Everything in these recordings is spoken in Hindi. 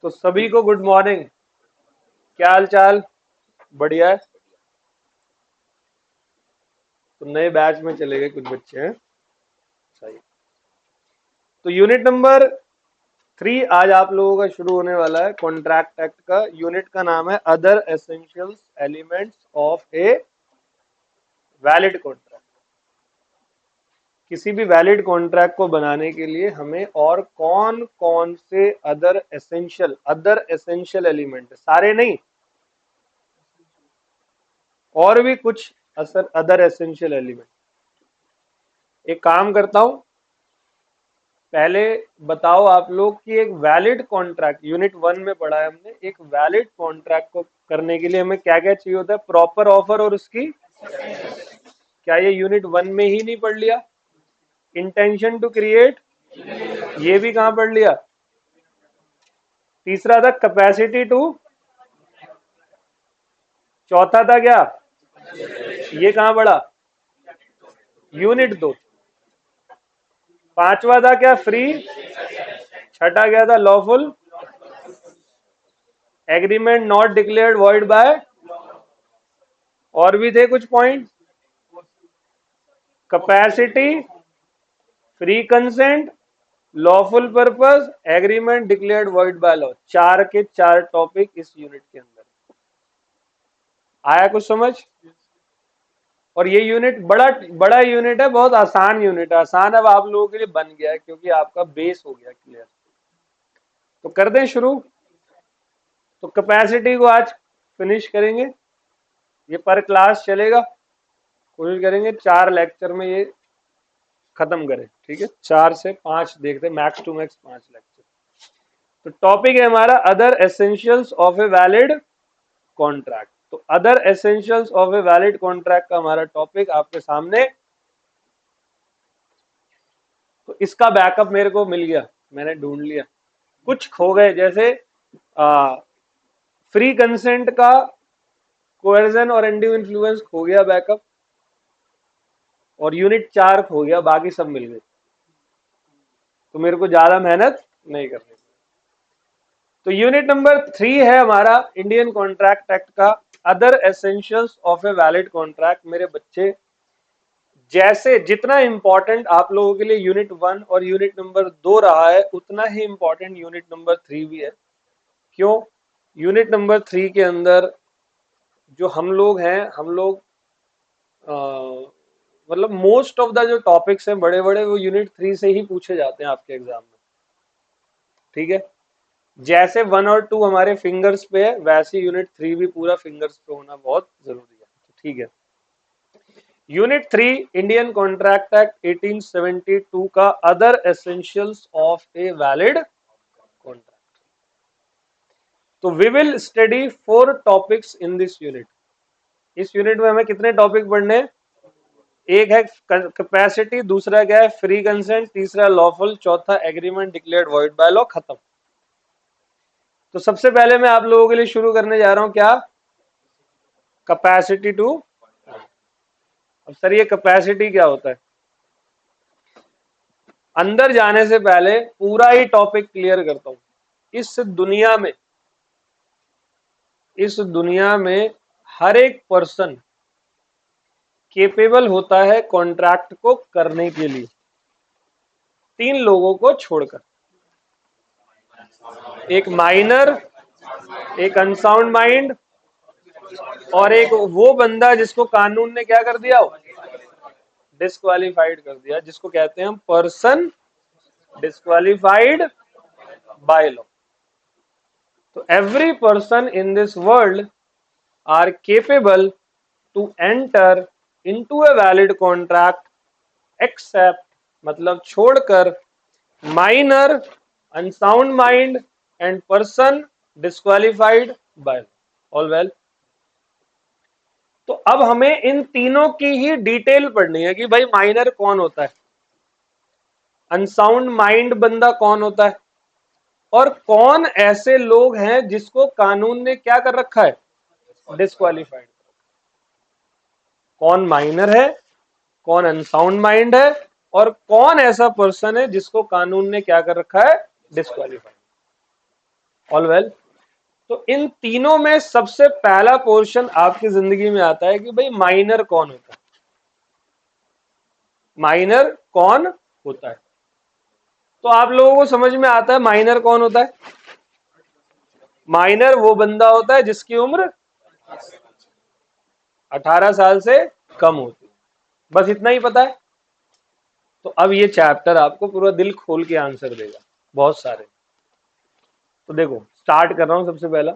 तो सभी को गुड मॉर्निंग। क्या हाल चाल? बढ़िया है। तो नए बैच में चले गए कुछ बच्चे हैं। सही। तो यूनिट नंबर 3 आज आप लोगों का शुरू होने वाला है। कॉन्ट्रैक्ट एक्ट का यूनिट का नाम है other essentials elements of a valid contract. किसी भी वैलिड कॉन्ट्रैक्ट को बनाने के लिए हमें और कौन कौन से अदर एसेंशियल एलिमेंट, सारे नहीं, और भी कुछ अदर एसेंशियल एलिमेंट। एक काम करता हूं, पहले बताओ आप लोग कि एक वैलिड कॉन्ट्रैक्ट, यूनिट 1 में पढ़ा है हमने, एक वैलिड कॉन्ट्रैक्ट को करने के लिए हमें क्या क्या चाहिए होता है? प्रॉपर ऑफर और उसकी, क्या ये यूनिट 1 में ही नहीं पढ़ लिया? इंटेंशन टू क्रिएट, ये भी कहां पढ़ लिया? तीसरा था कैपेसिटी टू, चौथा था क्या, ये कहां पढ़ा? यूनिट 2। पांचवा था क्या? फ्री। छठा क्या था? Lawful agreement not declared void bye. और भी थे कुछ point. Capacity, free consent, lawful purpose, agreement declared void by law. चार के चार टॉपिक इस यूनिट के अंदर। आया कुछ समझ? और ये यूनिट बड़ा बड़ा यूनिट है, बहुत आसान यूनिट है। आसान अब आप लोगों के लिए बन गया है क्योंकि आपका बेस हो गया क्लियर। तो कर दें शुरू। तो कैपेसिटी को आज फिनिश करेंगे, ये पर क्लास चलेगा। कोशिश करेंगे 4 लेक्चर में ये खत्म करें, ठीक है? 4 से 5 देखते हैं, मैक्स टू मैक्स 5 लेक्चर। तो टॉपिक है हमारा other essentials of a valid contract. तो other essentials of a valid contract का हमारा टॉपिक आपके सामने। तो इसका बैकअप मेरे को मिल गया, मैंने ढूंढ लिया। कुछ खो गए, जैसे फ्री कंसेंट का कोएर्जन और एंड्यू इन्फ्लुएंस खो गया बैकअप, और यूनिट 4 खो गया, बाकी सब मिल गए। तो मेरे को ज्यादा मेहनत नहीं करनी। तो यूनिट नंबर 3 है हमारा इंडियन कॉन्ट्रैक्ट एक्ट का other essentials of a valid contract. मेरे बच्चे, जैसे जितना इंपॉर्टेंट आप लोगों के लिए यूनिट 1 और यूनिट नंबर 2 रहा है, उतना ही इंपॉर्टेंट यूनिट नंबर 3 भी है। क्यों? यूनिट नंबर 3 के अंदर जो हम लोग हैं, हम लोग मतलब मोस्ट ऑफ द जो टॉपिक्स हैं बड़े बड़े, वो यूनिट 3 से ही पूछे जाते हैं आपके एग्जाम में, ठीक है? जैसे 1 और 2 हमारे फिंगर्स पे है, वैसे यूनिट 3 भी पूरा फिंगर्स पे होना बहुत जरूरी है, ठीक है? यूनिट 3 इंडियन कॉन्ट्रैक्ट एक्ट 1872 का other essentials of a valid contract. तो we will study 4 topics in this unit. इस यूनिट में हमें कितने टॉपिक पढ़ने हैं? एक है कैपेसिटी, दूसरा क्या है? फ्री कंसेंट, तीसरा लॉफुल, चौथा agreement declared void by law. खत्म। तो सबसे पहले मैं आप लोगों के लिए शुरू करने जा रहा हूं क्या? Capacity to. अब सर ये कैपेसिटी क्या होता है? अंदर जाने से पहले पूरा ही टॉपिक क्लियर करता हूं। इस दुनिया में हर एक पर्सन केपेबल होता है कॉन्ट्रैक्ट को करने के लिए, 3 लोगों को छोड़कर। एक माइनर, एक अनसाउंड माइंड, और एक वो बंदा जिसको कानून ने क्या कर दिया हो? डिस्क्वालीफाइड कर दिया, जिसको कहते हैं हम पर्सन डिस्क्वालीफाइड बाय लॉ। तो every person in this world are capable to enter into a valid contract except, मतलब छोड़कर, minor, unsound mind and person disqualified by law. All well. तो अब हमें इन तीनों की ही डिटेल पढ़नी है कि भाई माइनर कौन होता है, अनसाउंड माइंड बंदा कौन होता है, और कौन ऐसे लोग हैं जिसको कानून ने क्या कर रखा है? डिस्क्वालीफाइड। कौन माइनर है, कौन अनसाउंड माइंड है, और कौन ऐसा पर्सन है जिसको कानून ने क्या कर रखा है? डिस्क्वालीफाइड। All well. तो इन तीनों में सबसे पहला पोर्शन आपकी जिंदगी में आता है कि भाई माइनर कौन होता है, माइनर कौन होता है। तो आप लोगों को समझ में आता है माइनर कौन होता है। माइनर वो बंदा होता है जिसकी उम्र 18 साल से कम होती है, बस इतना ही पता है। तो अब ये चैप्टर आपको पूरा दिल खोल के आंसर देगा, बहुत सारे। तो देखो स्टार्ट कर रहा हूं सबसे पहला,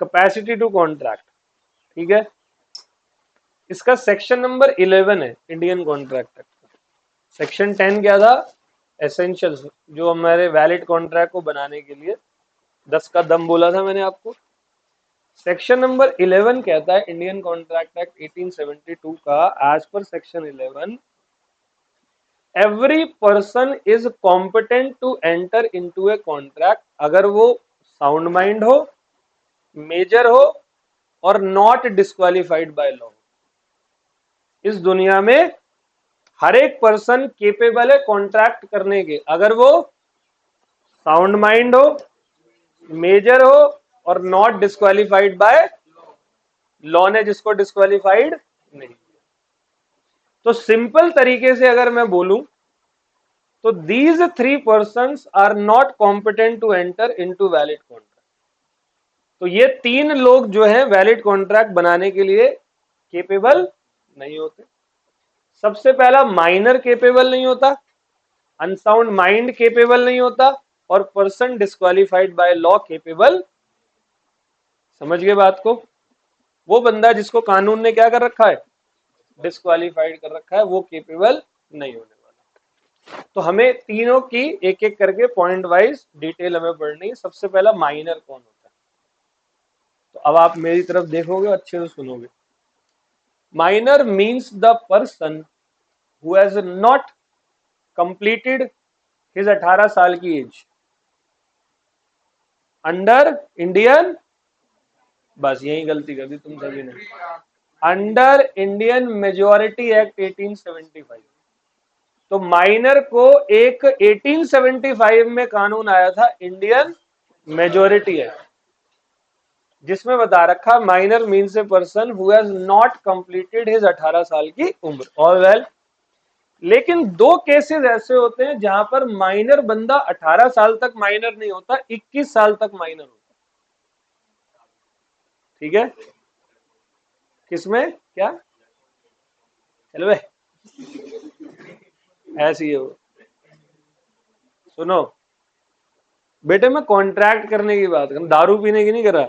कैपेसिटी टू कॉन्ट्रैक्ट। ठीक है, इसका सेक्शन नंबर 11 है इंडियन कॉन्ट्रैक्ट एक्ट का। सेक्शन 10 क्या था, एसेंशियल्स, जो हमारे वैलिड कॉन्ट्रैक्ट को बनाने के लिए 10 का दम बोला था मैंने आपको। सेक्शन नंबर 11 कहता है इंडियन कॉन्ट्रैक्ट एक्ट 1872 का, as per section 11 every person is competent to enter into a contract अगर वो साउंड माइंड हो, मेजर हो और नॉट डिस्क्वालिफाइड बाय लॉ। इस दुनिया में हर एक पर्सन केपेबल है कॉन्ट्रैक्ट करने के अगर वो साउंड माइंड हो, मेजर हो और नॉट डिस्क्वालिफाइड बाय लॉ ने जिसको डिस्क्वालिफाइड नहीं। तो सिंपल तरीके से अगर मैं बोलूं तो these 3 persons are not competent to enter into valid contract. तो ये 3 लोग जो है वैलिड कॉन्ट्रैक्ट बनाने के लिए केपेबल नहीं होते। सबसे पहला माइनर केपेबल नहीं होता, अनसाउंड माइंड केपेबल नहीं होता और person disqualified by law capable. समझ गए बात को। वो बंदा जिसको कानून ने क्या कर रखा है, डिस्क्वालिफाइड कर रखा है, वो केपेबल नहीं होने वाला। तो हमें तीनों की एक एक करके पॉइंट वाइज डिटेल हमें पढ़नी है। सबसे पहला माइनर कौन होता है, तो अब आप मेरी तरफ देखोगे अच्छे से सुनोगे। Minor means the person who has not completed his 18 साल की एज अंडर इंडियन, बस यही गलती कर दी तुम सभी ने, अंडर इंडियन मेजोरिटी एक्ट 1875। तो माइनर को एक 1875 में कानून आया था इंडियन मेजोरिटी एक्ट, जिसमें बता रखा minor means a person who has not completed his 18 साल की उम्र। ऑल वेल, लेकिन 2 केसेस ऐसे होते हैं जहां पर माइनर बंदा 18 साल तक माइनर नहीं होता, 21 साल तक माइनर होता। ठीक है, किसमें क्या, चलो भाई ऐसी है वो। सुनो बेटे, मैं कॉन्ट्रैक्ट करने की बात कर, दारू पीने की नहीं कर रहा।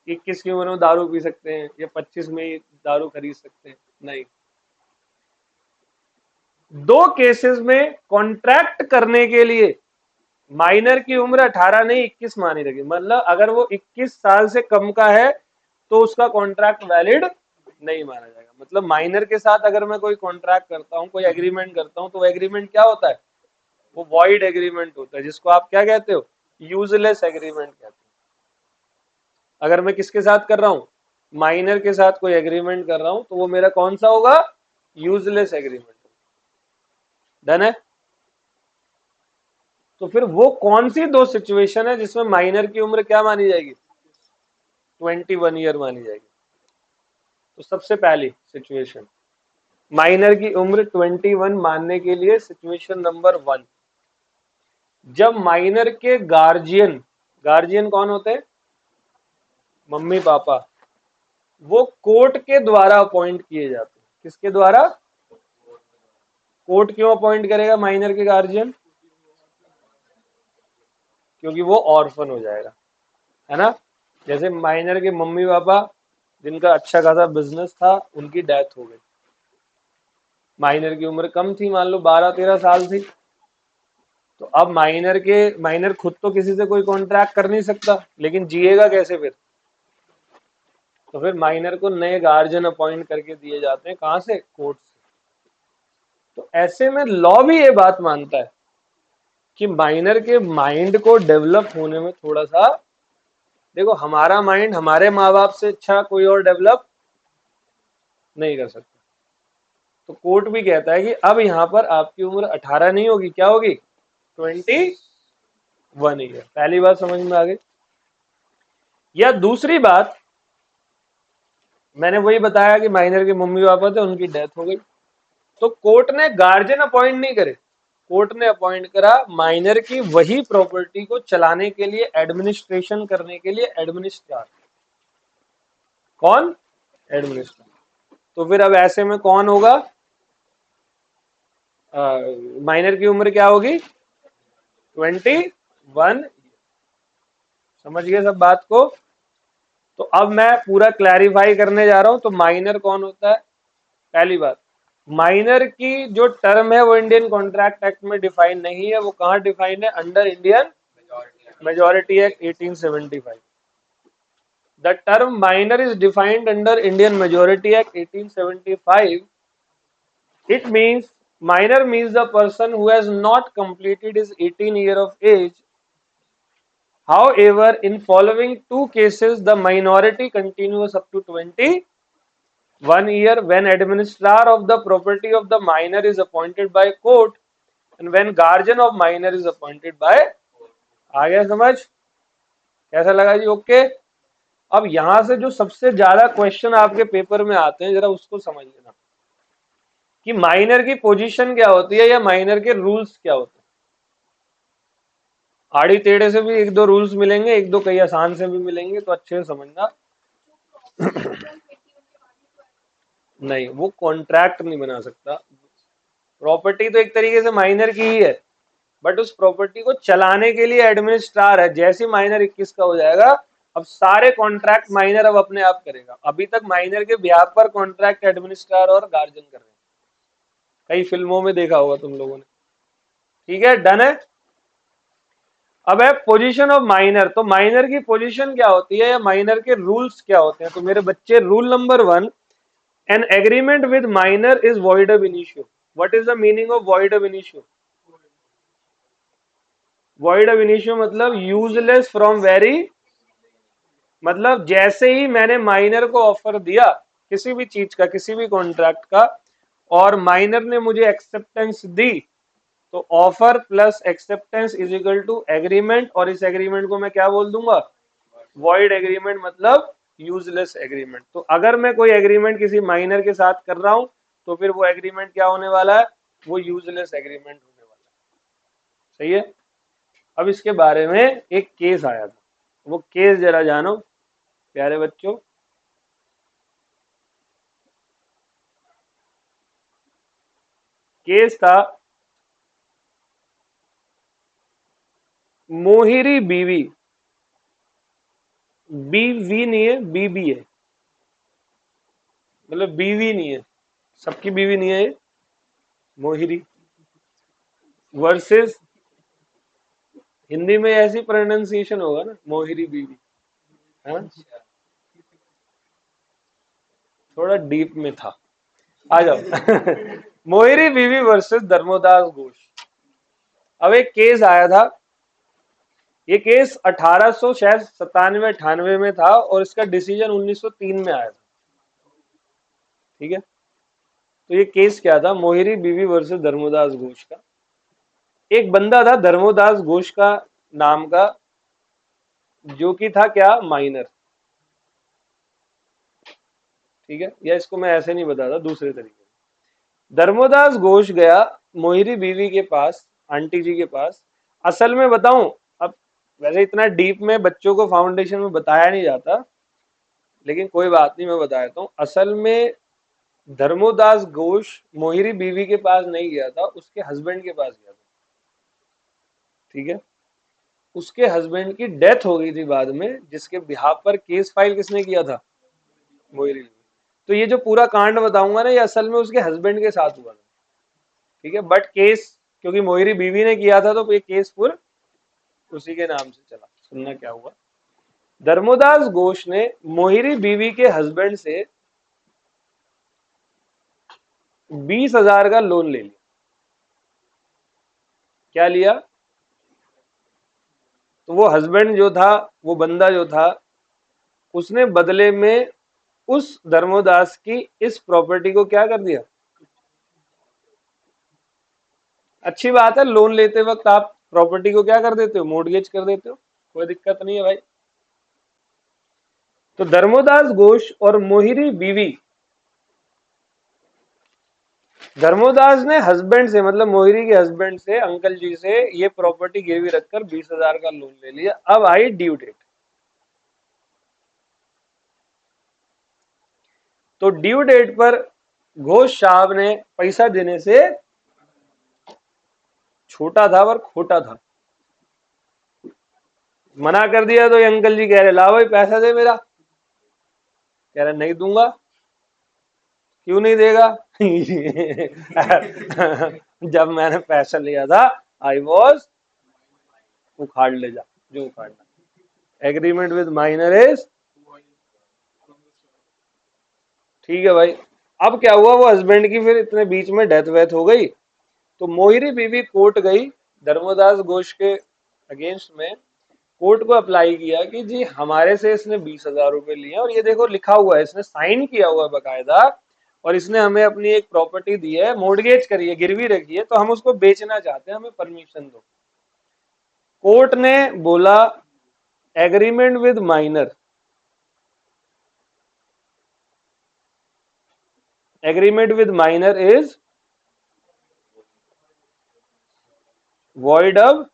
21 की उम्र में दारू पी सकते हैं या 25 में ही दारू खरीद सकते हैं, नहीं। 2 केसेस में कॉन्ट्रैक्ट करने के लिए माइनर की उम्र 18 नहीं 21 मानी रहेगी। मतलब अगर वो 21 साल से कम का है तो उसका कॉन्ट्रैक्ट वैलिड नहीं माना जाएगा। मतलब माइनर के साथ अगर मैं कोई कॉन्ट्रैक्ट करता हूं, कोई एग्रीमेंट करता हूं, तो वो एग्रीमेंट क्या होता है, वो वॉइड एग्रीमेंट होता है, जिसको आप क्या कहते हो, यूजलेस एग्रीमेंट कहते हो। अगर मैं किसके साथ कर रहा हूं, माइनर के साथ कोई एग्रीमेंट कर रहा हूं, तो वो मेरा कौन सा होगा, यूजलेस एग्रीमेंट। डन है। तो फिर वो कौन सी 2 सिचुएशन है जिसमें माइनर की उम्र क्या मानी जाएगी, 21 ईयर मानी जाएगी। तो सबसे पहली सिचुएशन माइनर की उम्र 21 मानने के लिए, सिचुएशन नंबर 1, जब माइनर के गार्जियन, गार्जियन कौन होते हैं, मम्मी पापा, वो कोर्ट के द्वारा अपॉइंट किए जाते हैं। किसके द्वारा, कोर्ट क्यों अपॉइंट करेगा माइनर के गार्जियन, क्योंकि वो ऑर्फन हो जाएगा, है ना। जैसे माइनर के मम्मी पापा जिनका अच्छा खासा बिजनेस था, उनकी डेथ हो गई, माइनर की उम्र कम थी, मान लो 12-13 साल थी। तो अब माइनर खुद तो किसी से कोई कॉन्ट्रैक्ट कर नहीं सकता, लेकिन जिएगा कैसे फिर। तो फिर माइनर को नए गार्जियन अपॉइंट करके दिए जाते हैं, कहां से, कोर्ट से। तो ऐसे में लॉ भी ये बात मानता है कि माइनर के माइंड को डेवलप होने में थोड़ा सा, देखो हमारा माइंड हमारे माँ बाप से अच्छा कोई और डेवलप नहीं कर सकता। तो कोर्ट भी कहता है कि अब यहां पर आपकी उम्र 18 नहीं होगी, क्या होगी, 21 1 ईयर। पहली बात समझ में आ गई। या दूसरी बात, मैंने वही बताया कि माइनर के मम्मी पापा थे, उनकी डेथ हो गई, तो कोर्ट ने गार्जियन अपॉइंट नहीं करे, कोर्ट ने अपॉइंट करा माइनर की वही प्रॉपर्टी को चलाने के लिए, एडमिनिस्ट्रेशन करने के लिए एडमिनिस्ट्रार। कौन? एडमिनिस्ट्रार। तो फिर अब ऐसे में कौन होगा? माइनर की उम्र क्या होगी? 21। समझ गए सब बात को? तो अब मैं पूरा क्लैरिफाई करने जा रहा हूं। तो माइनर कौन होता है? पहली बात, माइनर की जो टर्म है वो इंडियन कॉन्ट्रैक्ट एक्ट में डिफाइन नहीं है। वो कहां डिफाइन है? Under Indian majority act 1875। The term minor is defined under Indian majority act 1875. It means minor means the person who has not completed his 18 year of age. However, in following two cases, the minority continues up to 21 year when administrar of the property of the minor is appointed by court and when guardian of minor is appointed by। आ गया समझ? कैसा लगा जी? ओके। अब यहां से जो सबसे ज्यादा क्वेश्चन आपके पेपर में आते हैं, जरा उसको समझ लेना कि माइनर की पोजीशन क्या होती है या माइनर के रूल्स क्या होते हैं। आड़ी टेढ़े से भी एक दो रूल्स मिलेंगे, एक दो कई आसान से भी मिलेंगे, तो अच्छे से समझना। नहीं, वो कॉन्ट्रैक्ट नहीं बना सकता। प्रॉपर्टी तो एक तरीके से माइनर की ही है, बट उस प्रॉपर्टी को चलाने के लिए एडमिनिस्ट्रार है। जैसे माइनर 21 का हो जाएगा, अब सारे कॉन्ट्रैक्ट माइनर अब अपने आप करेगा। अभी तक माइनर के बिहाफ पर कॉन्ट्रैक्ट एडमिनिस्ट्रार और गार्जियन कर रहे हैं, कई फिल्मों में देखा होगा तुम लोगों ने। ठीक है, डन है। अब है पोजीशन ऑफ माइनर। तो माइनर की पोजीशन क्या होती है या माइनर के रूल्स क्या होते हैं? तो मेरे बच्चे, rule number 1, an agreement with minor is void ab initio. What is the meaning of void ab initio? Void ab initio मतलब यूजलेस फ्रॉम वेरी, मतलब जैसे ही मैंने माइनर को ऑफर दिया किसी भी चीज का, किसी भी कॉन्ट्रैक्ट का, और माइनर ने मुझे एक्सेप्टेंस दी, तो offer plus acceptance is equal to agreement, और इस एग्रीमेंट को मैं क्या बोल दूंगा? वॉइड एग्रीमेंट, मतलब यूजलेस एग्रीमेंट। तो अगर मैं कोई एग्रीमेंट किसी माइनर के साथ कर रहा हूं, तो फिर वो एग्रीमेंट क्या होने वाला है? वो यूजलेस एग्रीमेंट होने वाला है। सही है। अब इसके बारे में एक केस आया था, वो केस जरा जानो प्यारे बच्चों। केस था मोहिरी बीवी। बीवी नहीं है, बीबी है, मतलब बीवी नहीं है, सबकी बीवी नहीं है ये। मोहिरी वर्सेस, हिंदी में ऐसी प्रोनाउंसिएशन होगा ना, मोहिरी बीवी, है ना? थोड़ा डीप में था, आ जाओ। मोहिरी बीवी वर्सेस धर्मोदास घोष। अब एक केस आया था, ये केस 1800 शायद 97-98 में था, और इसका डिसीजन 1903 में आया था। ठीक है, तो ये केस क्या था? मोहिरी बीवी वर्सेस धर्मोदास घोष का। एक बंदा था धर्मोदास घोष का नाम का, जो कि था क्या? माइनर। ठीक है, या इसको मैं ऐसे नहीं बताता, दूसरे तरीके से। धर्मोदास घोष गया मोहिरी बीवी के पास, आंटी जी के पास। असल में बताऊं, अब वैसे इतना डीप में बच्चों को फाउंडेशन में बताया नहीं जाता, लेकिन कोई बात नहीं, मैं बता देता हूं। असल में धर्मोदास घोष मोहिरी बीवी के पास नहीं गया था, उसके हस्बैंड के पास गया था। ठीक है, उसके हस्बैंड की डेथ हो गई थी बाद में, जिसके बिहाफ पर केस फाइल किसने किया था? मोहिरी बीवी। तो ये जो पूरा कांड बताऊंगा ना, ये असल में उसके हस्बैंड के साथ हुआ था। ठीक है, बट केस क्योंकि मोहिरी बीवी ने किया था, तो ये केस पूरा उसी के नाम से चला। सुनना क्या हुआ। धर्मोदास घोष ने मोहिरी बीवी के हस्बैंड से 20,000 का लोन ले लिया। क्या लिया? तो वो हस्बैंड जो था, वो बंदा जो था, उसने बदले में उस धर्मोदास की इस प्रॉपर्टी को क्या कर दिया? अच्छी बात है, लोन लेते वक्त आप प्रॉपर्टी को क्या कर देते हो, मोर्टगेज कर देते हो, कोई दिक्कत नहीं है भाई। तो धर्मोदास घोष और मोहिरी बीवी, धर्मोदास ने हस्बैंड से मतलब मोहिरी के हस्बैंड से, अंकल जी से ये प्रॉपर्टी गिरवी रखकर 20,000 का लोन ले लिया। अब आई ड्यू डेट। तो ड्यू डेट पर घोष साहब ने पैसा देने से छोटा था पर खोटा था, मना कर दिया। तो ये अंकल जी कह रहे ला भाई पैसा दे मेरा, कह रहे नहीं दूंगा। क्यों नहीं देगा? जब मैंने पैसा लिया था आई वॉज, उखाड़ ले जा जो उखाड़ना। एग्रीमेंट विद माइनर इज, ठीक है भाई। अब क्या हुआ, वो हस्बैंड की फिर इतने बीच में डेथ वेथ हो गई, तो मोहिरी बीवी कोर्ट गई धर्मोदास घोष के अगेंस्ट में, कोर्ट को अप्लाई किया कि जी हमारे से इसने 20,000 रुपए लिए और ये देखो लिखा हुआ है, इसने साइन किया हुआ है बकायदा, और इसने हमें अपनी एक प्रॉपर्टी दी है, मोर्टगेज करी है, गिरवी रखी है, तो हम उसको बेचना चाहते हैं, हमें परमिशन दो। कोर्ट ने बोला agreement with minor, agreement with minor is void of,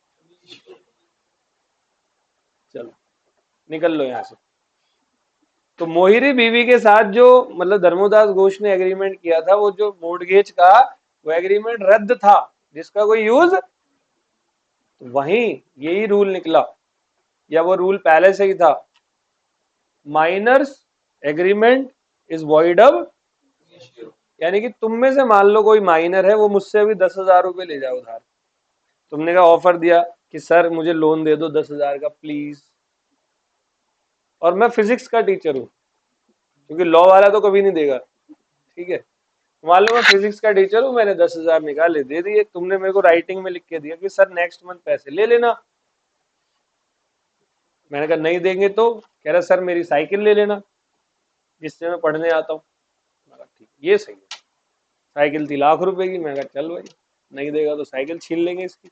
चलो निकल लो यहां से। तो मोहिरी बीवी के साथ जो मतलब धर्मोदास घोष ने एग्रीमेंट किया था, वो जो मोर्टगेज का, वो एग्रीमेंट रद्द था, जिसका कोई यूज, तो वहीं यही रूल निकला, या वो रूल पहले से ही था, minor's agreement is void of. यानी कि तुम में से मान लो कोई माइनर है, वो मुझसे अभी 10,000 रुपए ले जाओ उधार, तुमने का ऑफर दिया कि सर मुझे लोन दे दो 10,000 का प्लीज, और मैं फिजिक्स का टीचर हूं, क्योंकि लॉ वाला तो कभी नहीं देगा, ठीक है। मान लो मैं फिजिक्स का टीचर हूँ, मैंने 10,000 निकाले दे दिए, तुमने मेरे को राइटिंग में लिख के दिया कि सर नेक्स्ट मंथ पैसे ले लेना। मैंने कहा नहीं देंगे तो, कह रहा सर मेरी साइकिल ले लेना जिससे मैं पढ़ने आता हूँ। मैं कहा ठीक, ये सही है। साइकिल थी ₹1,00,000 की, मैं कहा चल भाई नहीं देगा तो साइकिल छीन लेंगे इसकी।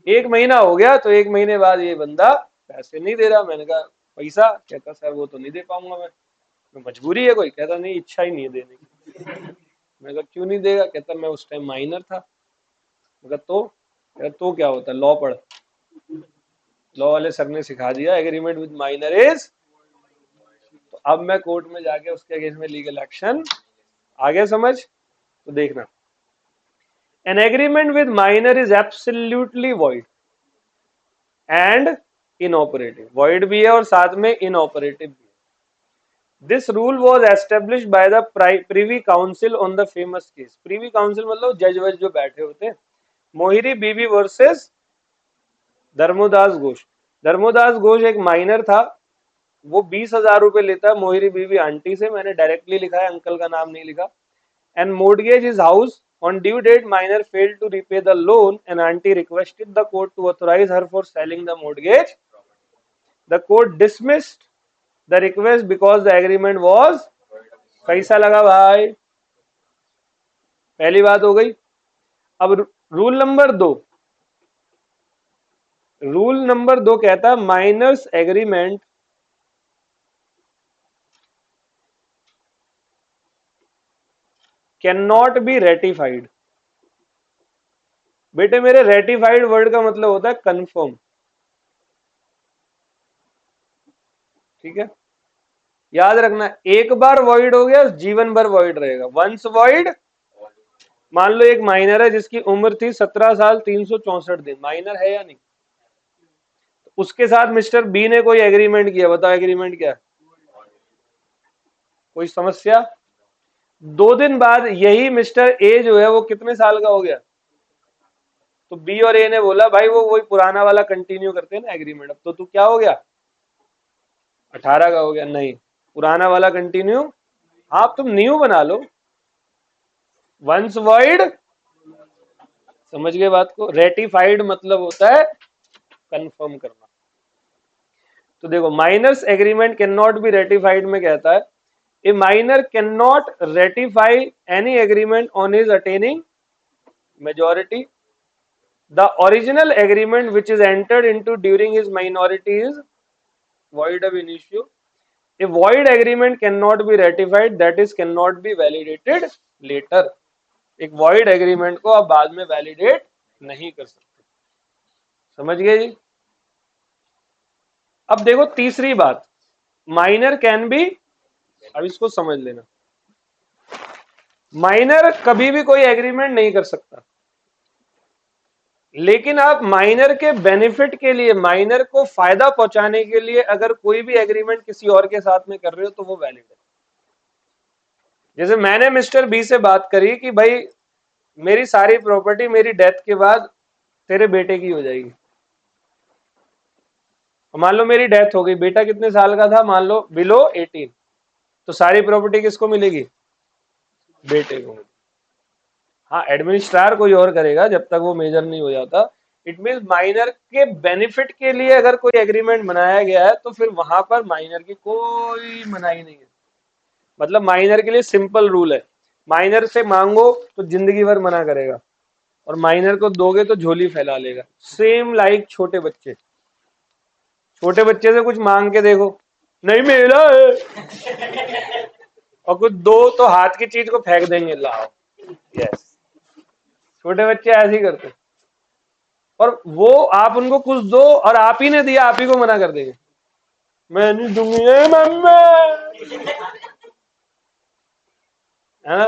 1 महीना हो गया, तो 1 महीने बाद ये बंदा पैसे नहीं दे रहा। मैंने कहा पैसा, कहता सर वो तो नहीं दे पाऊंगा मैं मजबूरी है कोई, कहता नहीं इच्छा ही नहीं है देने की। मैं कहा क्यों नहीं देगा, कहता मैं उस टाइम माइनर था। मैं कहा तो क्या होता है, लॉ पढ़, लॉ वाले सर ने सिखा दिया एग्रीमेंट विद माइनर इज। तो अब मैं कोर्ट में जाके उसके अगेंस्ट में लीगल एक्शन, आ गया समझ? तो देखना, N agreement with minor is absolutely void and inoperative, void भी है और साथ में इनऑपरेटिव भी है। This rule was establish by the Privi council on the famous case. Privi council मतलब जज वज जो बैठे होते हैं, मोहिरी बीबी वर्सेस धर्मोदास घोष। धर्मोदास घोष एक माइनर था, वो 20,000 रुपए लेता है मोहिरी बीबी आंटी से, मैंने डायरेक्टली लिखा है, अंकल का नाम नहीं लिखा। And mortgage is house on due date, minor failed to repay the loan and auntie requested the court to authorize her for selling the mortgage. The court dismissed the request because the agreement was, पैसा लगा भाई, पहली बात हो गई। अब रूल नंबर 2 कहता है minor's agreement can not be ratified. बेटे मेरे रेटिफाइड वर्ड का मतलब होता है कंफर्म, ठीक है, याद रखना। एक बार वॉइड हो गया जीवन भर वॉइड रहेगा, वंस वॉइड। मान लो एक माइनर है जिसकी उम्र थी 17 साल 364 दिन, माइनर है या नहीं, उसके साथ मिस्टर बी ने कोई एग्रीमेंट किया, बताओ एग्रीमेंट क्या है, कोई समस्या? 2 दिन बाद यही मिस्टर ए जो है वो कितने साल का हो गया, तो बी और ए ने बोला भाई वो वही पुराना वाला कंटिन्यू करते हैं ना एग्रीमेंट, अब तो तू क्या हो गया 18 का हो गया, नहीं पुराना वाला कंटिन्यू, हाँ तुम न्यू बना लो, वंस वॉइड। समझ गए बात को? रेटिफाइड मतलब होता है कंफर्म करना। तो देखो minor's agreement can not be ratified में कहता है a minor can not ratify any agreement on his attaining majority The original agreement which is entered into during his minority is void ab initio. A void agreement cannot be ratified, that is cannot be validated later. एक void agreement को आप बाद में validate नहीं कर सकते. समझ गए जी? अब देखो तीसरी बात, माइनर कैन बी, अब इसको समझ लेना, माइनर कभी भी कोई एग्रीमेंट नहीं कर सकता, लेकिन आप माइनर के बेनिफिट के लिए, माइनर को फायदा पहुंचाने के लिए अगर कोई भी एग्रीमेंट किसी और के साथ में कर रहे हो तो वो वैलिड है. जैसे मैंने मिस्टर बी से बात करी कि भाई मेरी सारी प्रॉपर्टी मेरी डेथ के बाद तेरे बेटे की हो जाएगी. मान लो मेरी डेथ हो गई, बेटा कितने साल का था, मान लो बिलो 18, तो सारी प्रॉपर्टी किसको मिलेगी, बेटे को. हाँ, एडमिनिस्ट्रार कोई और करेगा जब तक वो मेजर नहीं हो जाता. इट मीन माइनर के बेनिफिट के लिए अगर कोई एग्रीमेंट बनाया गया है तो फिर वहां पर माइनर की कोई मनाही नहीं है. मतलब माइनर के लिए सिंपल रूल है, माइनर से मांगो तो जिंदगी भर मना करेगा और माइनर को दोगे तो झोली फैला लेगा. सेम लाइक छोटे बच्चे, छोटे बच्चे से कुछ मांग के देखो, नहीं मेरा है, और कुछ दो तो हाथ की चीज को फेंक देंगे, लाओ. यस, छोटे बच्चे ऐसे ही करते. और वो आप उनको कुछ दो और आप ही ने दिया, आप ही को मना कर देंगे, मैं नहीं दूंगी मम्मा, है ना.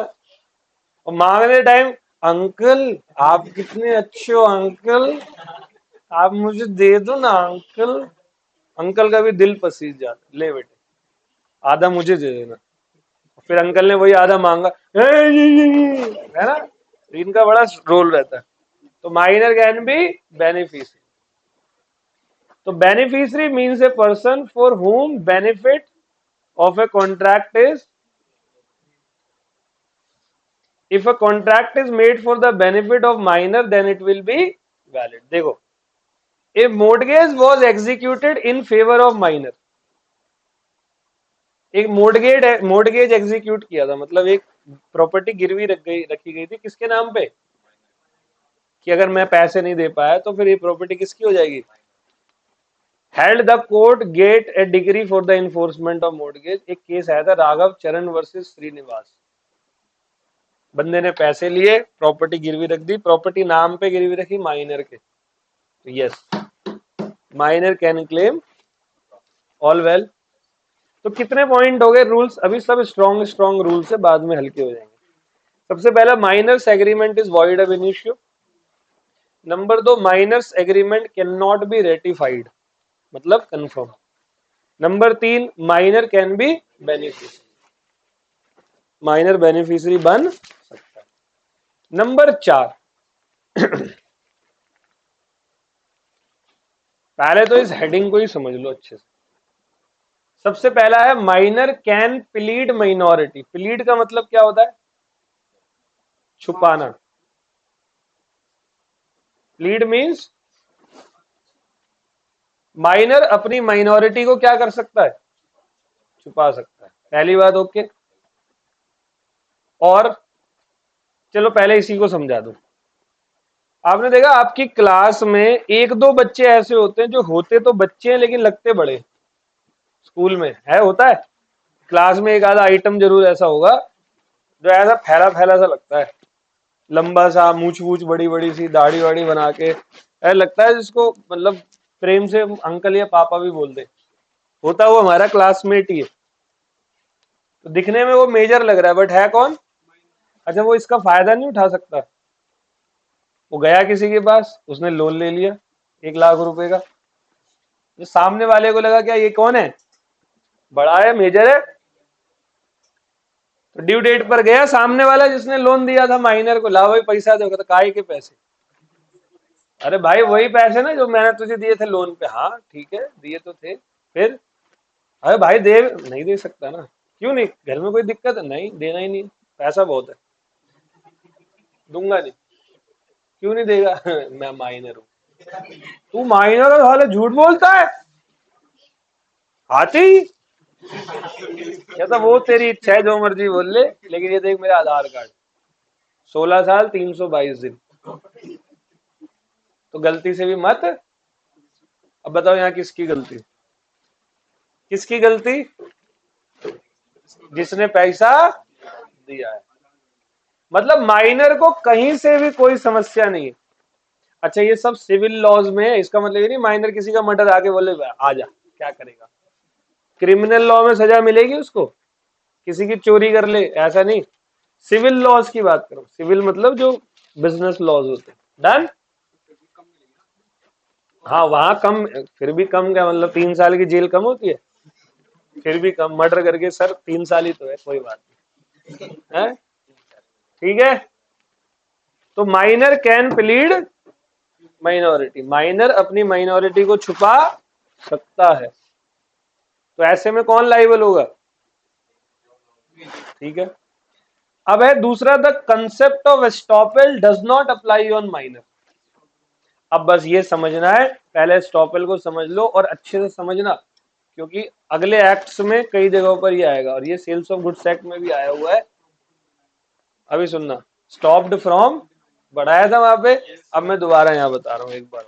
और मांगने टाइम, अंकल आप कितने अच्छे हो अंकल, आप मुझे दे दो ना अंकल. अंकल का भी दिल पसीज जाता, ले बेटे आधा मुझे दे देना. फिर अंकल ने वही आधा मांगा, है ना. इनका बड़ा रोल रहता है. तो माइनर कैन बी बेनिफिशियरी. तो beneficiary means a person for whom benefit of a contract is, if a contract is made for the benefit of minor then it will be valid. देखो, a mortgage was executed in favor of minor. एक मोर्टगेज एग्जीक्यूट किया था, मतलब एक प्रॉपर्टी गिरवी रखी गई थी किसके नाम पे, कि अगर मैं पैसे नहीं दे पाया तो फिर ये प्रॉपर्टी किसकी हो जाएगी. Held the court gate A degree for the enforcement of mortgage. एक केस आया था राघव चरण वर्सेस श्रीनिवास. बंदे ने पैसे लिए, प्रॉपर्टी गिरवी रख दी, प्रॉपर्टी नाम पे गिरवी रखी माइनर के, तो yes minor can claim. All well. तो कितने पॉइंट हो गए रूल्स, अभी सब स्ट्रॉन्ग स्ट्रॉन्ग रूल्स है, बाद में हल्के हो जाएंगे. सबसे पहला, minor's agreement is void ab initio. Number 2, minor's agreement can not be ratified, मतलब confirm. Number 3, minor can be beneficiary, minor beneficiary बन सकता है. नंबर 4, पहले तो इस हेडिंग को ही समझ लो अच्छे से. सबसे पहला है minor can plead minority. Plead का मतलब क्या होता है, छुपाना. प्लीड मीन्स माइनर अपनी माइनॉरिटी को क्या कर सकता है, छुपा सकता है. पहली बात ओके. और चलो पहले इसी को समझा दूं. आपने देखा आपकी क्लास में एक दो बच्चे ऐसे होते हैं जो होते तो बच्चे हैं लेकिन लगते बड़े. स्कूल में है, होता है. क्लास में एक आधा आइटम जरूर ऐसा होगा जो ऐसा फैला फैला सा लगता है, लंबा सा, मूछ वूछ बड़ी बड़ी सी, दाढ़ी वाड़ी बना के, ऐसा लगता है जिसको मतलब प्रेम से अंकल या पापा भी बोल दे. होता वो हमारा क्लासमेट ही है. तो दिखने में वो मेजर लग रहा है बट है कौन. अच्छा, वो इसका फायदा नहीं उठा सकता. वो गया किसी के पास, उसने लोन ले लिया 1 लाख रुपए का. जो सामने वाले को लगा क्या ये कौन है, बड़ा है, मेजर है. तो ड्यू डेट पर गया सामने वाला जिसने लोन दिया था माइनर को, ला भाई पैसा दो. तो काय के पैसे, अरे भाई वही पैसे ना जो मैंने तुझे दिए थे लोन पे. हाँ ठीक है, दिए तो थे. फिर अरे भाई दे, नहीं दे सकता ना. क्यों नहीं, घर में कोई दिक्कत है, नहीं देना ही नहीं, पैसा बहुत है, दूंगा नहीं. क्यों नहीं देगा, मैं माइनर हूं. तू माइनर है साले, झूठ बोलता है. आते ही कहता वो तेरी इच्छा है जो मर्जी बोल ले, लेकिन ये देख मेरा आधार कार्ड, 16 साल 322 दिन. तो गलती से भी मत। अब बताओ यहाँ किसकी गलती, किसकी गलती? जिसने पैसा दिया है। मतलब माइनर को कहीं से भी कोई समस्या नहीं है। अच्छा ये सब सिविल लॉज में है, इसका मतलब ये नहीं माइनर किसी का मर्डर आके बोले आ जा, क्या करेगा? क्रिमिनल लॉ में सजा मिलेगी उसको, किसी की चोरी कर ले ऐसा नहीं। सिविल लॉज की बात करो, सिविल मतलब जो बिजनेस लॉज होते हैं। डन। हाँ वहां कम, फिर भी कम क्या मतलब 3 साल की जेल कम होती है? फिर भी कम, मर्डर करके सर 3 साल ही तो है, कोई बात नहीं है। ठीक है, तो minor can plead minority, minor अपनी माइनॉरिटी को छुपा सकता है। तो ऐसे में कौन लाइबल होगा? ठीक है। अब है दूसरा, the concept of estoppel does not apply on minor. अब बस ये समझना है, पहले एस्टॉपेल को समझ लो और अच्छे से समझना, क्योंकि अगले एक्ट्स में कई जगहों पर ये आएगा, और ये सेल्स ऑफ गुड्स एक्ट में भी आया हुआ है। अभी सुनना, स्टॉप्ड फ्रॉम बढ़ाया था वहां पे, अब मैं दोबारा यहां बता रहा हूं एक बार,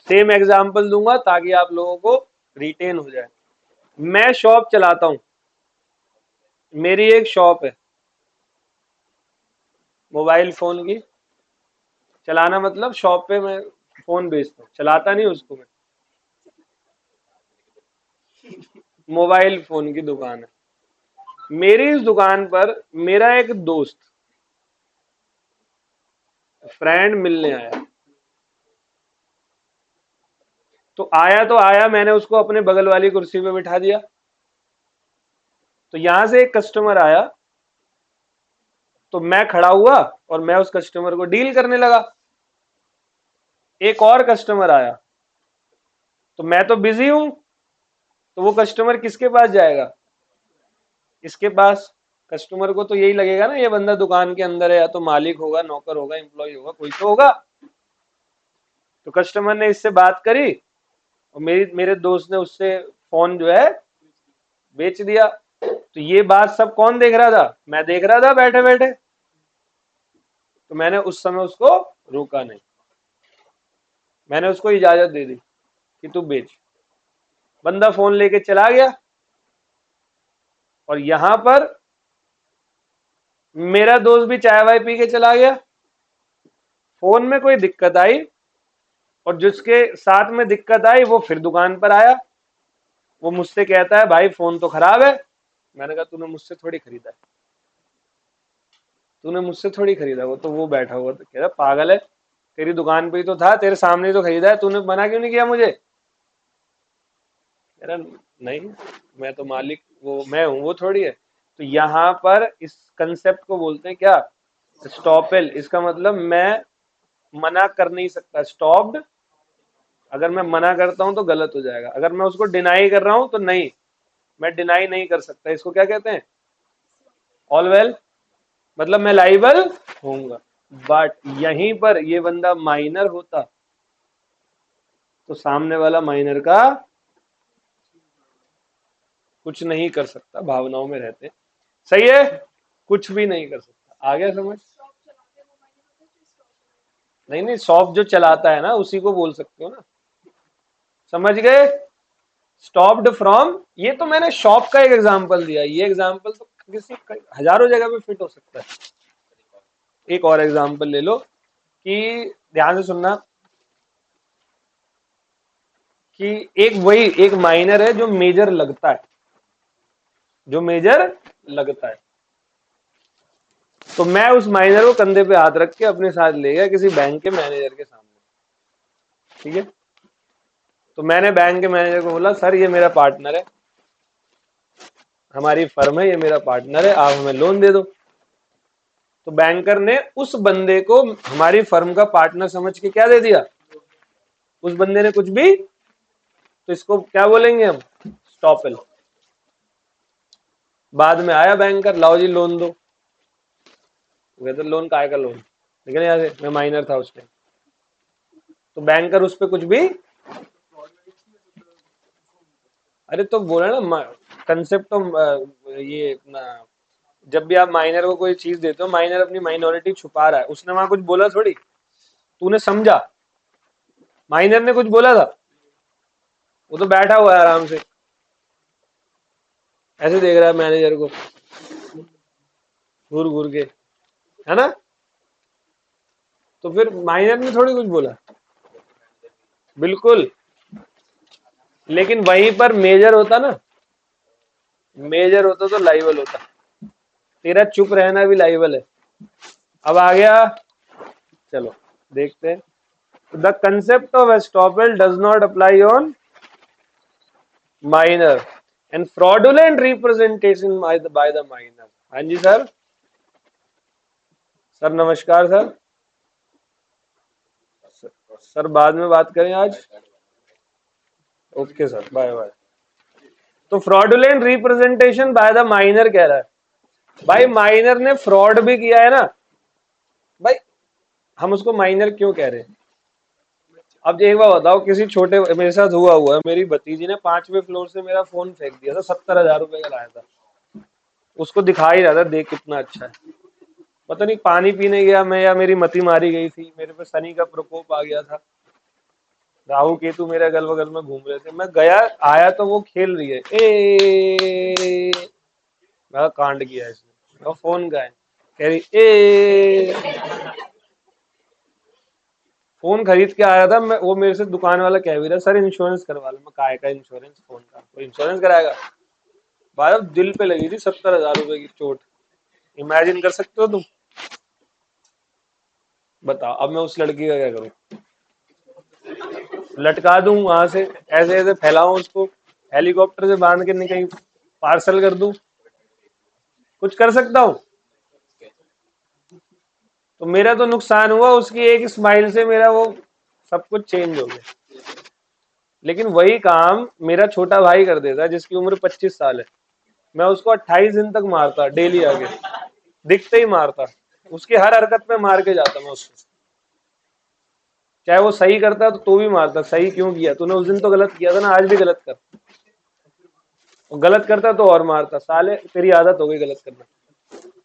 सेम एग्जांपल दूंगा ताकि आप लोगों को रिटेन हो जाए। मैं शॉप चलाता हूं, मेरी एक शॉप है मोबाइल फोन की। चलाना मतलब शॉप पे मैं फोन बेचता हूँ, चलाता नहीं उसको मैं। मोबाइल फोन की दुकान है मेरी। इस दुकान पर मेरा एक दोस्त फ्रेंड मिलने आया। तो आया तो आया, मैंने उसको अपने बगल वाली कुर्सी पे बिठा दिया। तो यहां से एक कस्टमर आया, तो मैं खड़ा हुआ और मैं उस कस्टमर को डील करने लगा। एक और कस्टमर आया, तो मैं तो बिजी हूं, तो वो कस्टमर किसके पास जाएगा? इसके पास। कस्टमर को तो यही लगेगा ना, ये बंदा दुकान के अंदर है, या तो मालिक होगा, नौकर होगा, एम्प्लॉय होगा, कोई तो होगा। तो कस्टमर ने इससे बात करी और मेरे दोस्त ने उससे फोन जो है बेच दिया। तो ये बात सब कौन देख रहा था? मैं देख रहा था बैठे बैठे। तो मैंने उस समय उसको रोका नहीं, मैंने उसको इजाजत दे दी कि तू बेच। बंदा फोन लेके चला गया, और यहां पर मेरा दोस्त भी चाय वाय पी के चला गया। फोन में कोई दिक्कत आई, और जिसके साथ में दिक्कत आई वो फिर दुकान पर आया। वो मुझसे कहता है भाई फोन तो खराब है। मैंने कहा तूने मुझसे थोड़ी खरीदा है, तूने मुझसे थोड़ी खरीदा। वो तो वो बैठा हुआ तो कह रहा पागल है, तेरी दुकान पे ही तो था, तेरे सामने ही तो खरीदा है, तूने मना क्यों नहीं किया मुझे? कह रहा नहीं, मैं तो मालिक, वो मैं हूं, वो थोड़ी है। तो यहां पर इस कंसेप्ट को बोलते हैं क्या? स्टॉपेल। इसका मतलब मैं मना कर नहीं सकता, स्टॉप्ड। अगर मैं मना करता हूं तो गलत हो जाएगा, अगर मैं उसको डिनाई कर रहा हूं तो नहीं, मैं डिनाई नहीं कर सकता। इसको क्या कहते हैं? ऑल वेल, मतलब मैं लाइबल होऊंगा। बट यहीं पर ये बंदा माइनर होता तो सामने वाला माइनर का कुछ नहीं कर सकता, भावनाओं में रहते। सही है, कुछ भी नहीं कर सकता। आ गया समझ? नहीं नहीं, शॉप जो चलाता है ना उसी को बोल सकते हो ना। समझ गए? स्टॉप्ड फ्रॉम, ये तो मैंने शॉप का एक एग्जांपल दिया, ये एग्जांपल तो किसी हजारों जगह पे फिट हो सकता है। एक और एग्जांपल ले लो, कि ध्यान से सुनना, कि एक वही एक माइनर है जो मेजर लगता है, जो मेजर लगता है। तो मैं उस माइनर को कंधे पे हाथ रख के अपने साथ ले गया किसी बैंक के मैनेजर के सामने। ठीक है, तो मैंने बैंक के मैनेजर को बोला सर ये मेरा पार्टनर है, हमारी फर्म है, ये मेरा पार्टनर है, आप हमें लोन दे दो। तो बैंकर ने उस बंदे को हमारी फर्म का पार्टनर समझ के क्या दे दिया? उस बंदे ने कुछ भी, तो इसको क्या बोलेंगे हम? स्टॉपेल। बाद में आया बैंकर, लाओ जी लोन दो। कहते लोन काय का लोन, लेकिन यहाँ से मैं माइनर था उस टाइम। तो बैंकर उस पर कुछ भी, अरे तो बोला ना कंसेप्ट ऑफ, ये अपना, जब भी आप माइनर को कोई चीज देते हो, माइनर अपनी माइनॉरिटी छुपा रहा है, उसने वहां कुछ बोला थोड़ी। तूने समझा? माइनर ने कुछ बोला था? वो तो बैठा हुआ है आराम से, ऐसे देख रहा है मैनेजर को घूर घूर के, है ना? तो फिर माइनर ने थोड़ी कुछ बोला, बिल्कुल। लेकिन वहीं पर मेजर होता ना, मेजर होता तो लाइबल होता। तेरा चुप रहना भी लाइबल है। अब आ गया, चलो देखते हैं। The concept of estoppel does not apply on minor and fraudulent representation by the minor. हाँ जी सर। सर नमस्कार सर। सर बाद में बात करें आज। Okay sir, bye bye. तो fraudulent representation by the minor कह रहा है भाई, माइनर ने फ्रॉड भी किया है ना भाई। हम उसको माइनर क्यों कह रहे हैं? अब एक बार बताओ, किसी छोटे, मेरे साथ हुआ है, मेरी भतीजी ने 5वें फ्लोर से मेरा फोन फेंक दिया था, 70,000 रुपए का लाया था। उसको दिखा ही रहा था, देख कितना अच्छा है। पता नहीं पानी पीने गया मैं, या मेरी मती मारी गई थी, मेरे पे शनि का प्रकोप आ गया था, राहु केतु मेरे अगल बगल में घूम रहे थे, मैं गया आया तो वो खेल रही है, मैं कांड किया इसने, मैं फोन का है, कह रही फोन खरीद के आया था मैं, वो मेरे से दुकान वाला कह भी रहा सर इंश्योरेंस करवा लो। मैं काय का इंश्योरेंस फोन का, कोई इंश्योरेंस कराएगा? भाई दिल पे लगी थी 70,000 रुपए की चोट, इमेजिन कर सकते हो तुम? बताओ अब मैं उस लड़की का क्या करूं? लटका दूं वहां से, ऐसे ऐसे फैलाऊं उसको, हेलीकॉप्टर से बांध के कहीं पार्सल कर दूं? कुछ कर सकता हूं? तो मेरा तो नुकसान हुआ, उसकी एक स्माइल से मेरा वो सब कुछ चेंज हो गया। लेकिन वही काम मेरा छोटा भाई कर देता है जिसकी उम्र 25 साल है, मैं उसको 28 दिन तक मारता डेली आके, दिखते ही मारता, उसकी हर हरकत में मार के जाता मैं उसको। चाहे वो सही करता तो भी मारता, सही क्यों किया तूने, उस दिन तो गलत किया था ना, आज भी गलत कर। वो गलत करता तो और मारता, साले तेरी आदत हो गई गलत करना।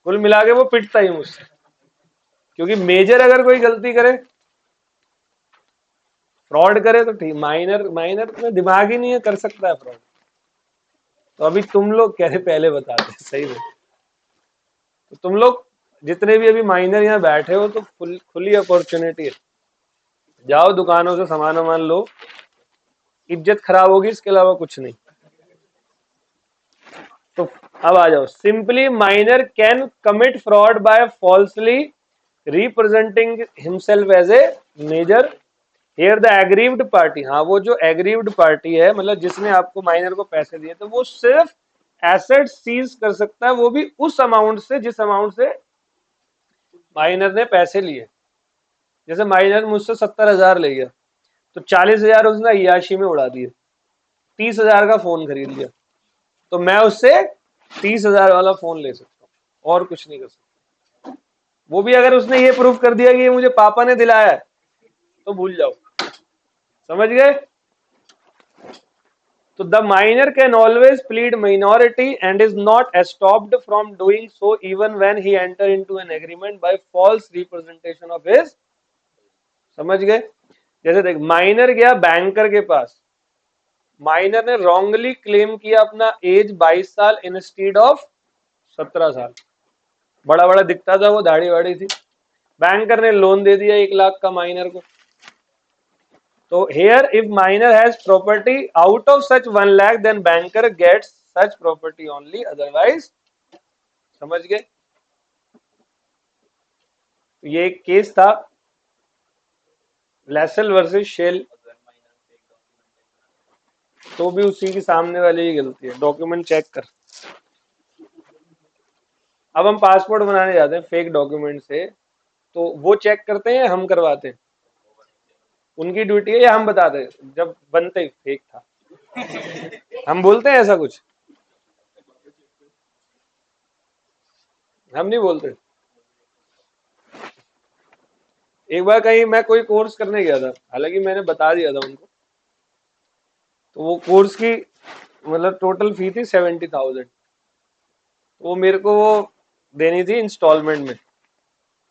कुल मिला के वो पिटता ही मुझसे, क्योंकि मेजर अगर कोई गलती करे, फ्रॉड करे तो ठीक, माइनर माइनर में दिमाग ही नहीं है, कर सकता है फ्रॉड। तो अभी तुम लोग कह रहे पहले बताते सही में, तो तुम लोग जितने भी अभी माइनर यहाँ बैठे हो, तो खुली अपॉर्चुनिटी है, जाओ दुकानों से सामान वामान लो, इज्जत खराब होगी, इसके अलावा कुछ नहीं। तो अब आ जाओ, simply minor can commit fraud by falsely representing himself as a major. Here the aggrieved party, हाँ वो जो एग्रीव्ड पार्टी है, मतलब जिसने आपको माइनर को पैसे दिए, तो वो सिर्फ एसेट सीज कर सकता है, वो भी उस अमाउंट से जिस अमाउंट से माइनर ने पैसे लिए। जैसे माइनर मुझसे 70,000 ले गया, तो 40,000 उसने अय्याशी में उड़ा दिए, 30,000 का फोन खरीद लिया, तो मैं उससे 30,000 वाला फोन ले सकता हूँ, और कुछ नहीं कर सकता। वो भी अगर उसने ये प्रूफ कर दिया कि ये मुझे पापा ने दिलाया है, तो भूल जाओ। समझ गए? तो the minor can always plead minority and is not estopped from doing so even when he enter into an agreement by false representation of his. समझ गए? जैसे देख, माइनर गया बैंकर के पास, माइनर ने रॉन्गली क्लेम किया अपना एज 22 साल इंस्टीड ऑफ 17 साल, बड़ा बड़ा दिखता था वो, दाढ़ी वाड़ी थी, बैंकर ने लोन दे दिया 1 लाख का माइनर को। तो here if minor has property out of such 1 lakh, then banker gets such property only, otherwise। समझ गए? तो ये एक केस था, लेसल वर्सेस शेल, तो भी उसी की सामने वाली ही गलती है, डॉक्यूमेंट चेक कर। अब हम पासपोर्ट बनाने जाते हैं फेक डॉक्यूमेंट से, तो वो चेक करते हैं, हम करवाते हैं, उनकी ड्यूटी है, या हम बताते हैं जब बनते ही फेक था? हम बोलते हैं ऐसा कुछ? हम नहीं बोलते। एक बार कहीं मैं कोई कोर्स करने गया था, हालांकि मैंने बता दिया था उनको, तो वो कोर्स की मतलब टोटल फी थी 70,000, तो वो मेरे को वो देनी थी इंस्टॉलमेंट में,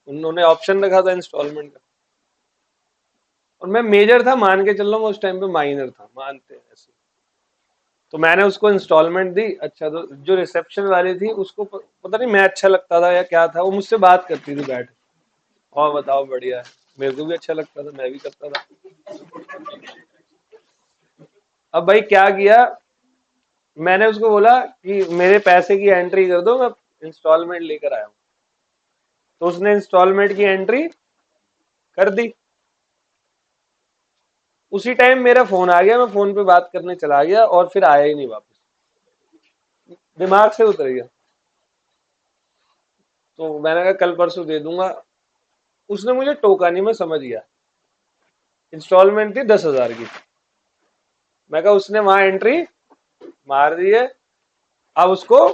उन्होंने ऑप्शन रखा था इंस्टॉलमेंट का। और मैं मेजर था मान के चल रहा हूँ, उस टाइम पे माइनर था, मानते हैं ऐसे। तो मैंने उसको इंस्टॉलमेंट दी। अच्छा, तो जो रिसेप्शन वाली थी उसको पता नहीं मैं अच्छा लगता था या क्या था, वो मुझसे बात करती थी बैठ, और बताओ बढ़िया है, मेरे को भी अच्छा लगता था, मैं भी करता था। अब भाई क्या किया, मैंने उसको बोला कि मेरे पैसे की एंट्री कर दो, मैं इंस्टॉलमेंट लेकर आया हूँ। तो उसने इंस्टॉलमेंट की एंट्री कर दी। उसी टाइम मेरा फोन आ गया, मैं फोन पे बात करने चला गया और फिर आया ही नहीं वापस, दिमाग से उतर गया। तो मैंने कहा कल परसों दे दूंगा। उसने मुझे टोका नहीं, मैं समझ गया। इंस्टॉलमेंट थी 10,000 की। मैं कहा उसने वहां एंट्री मार दी है, अब उसको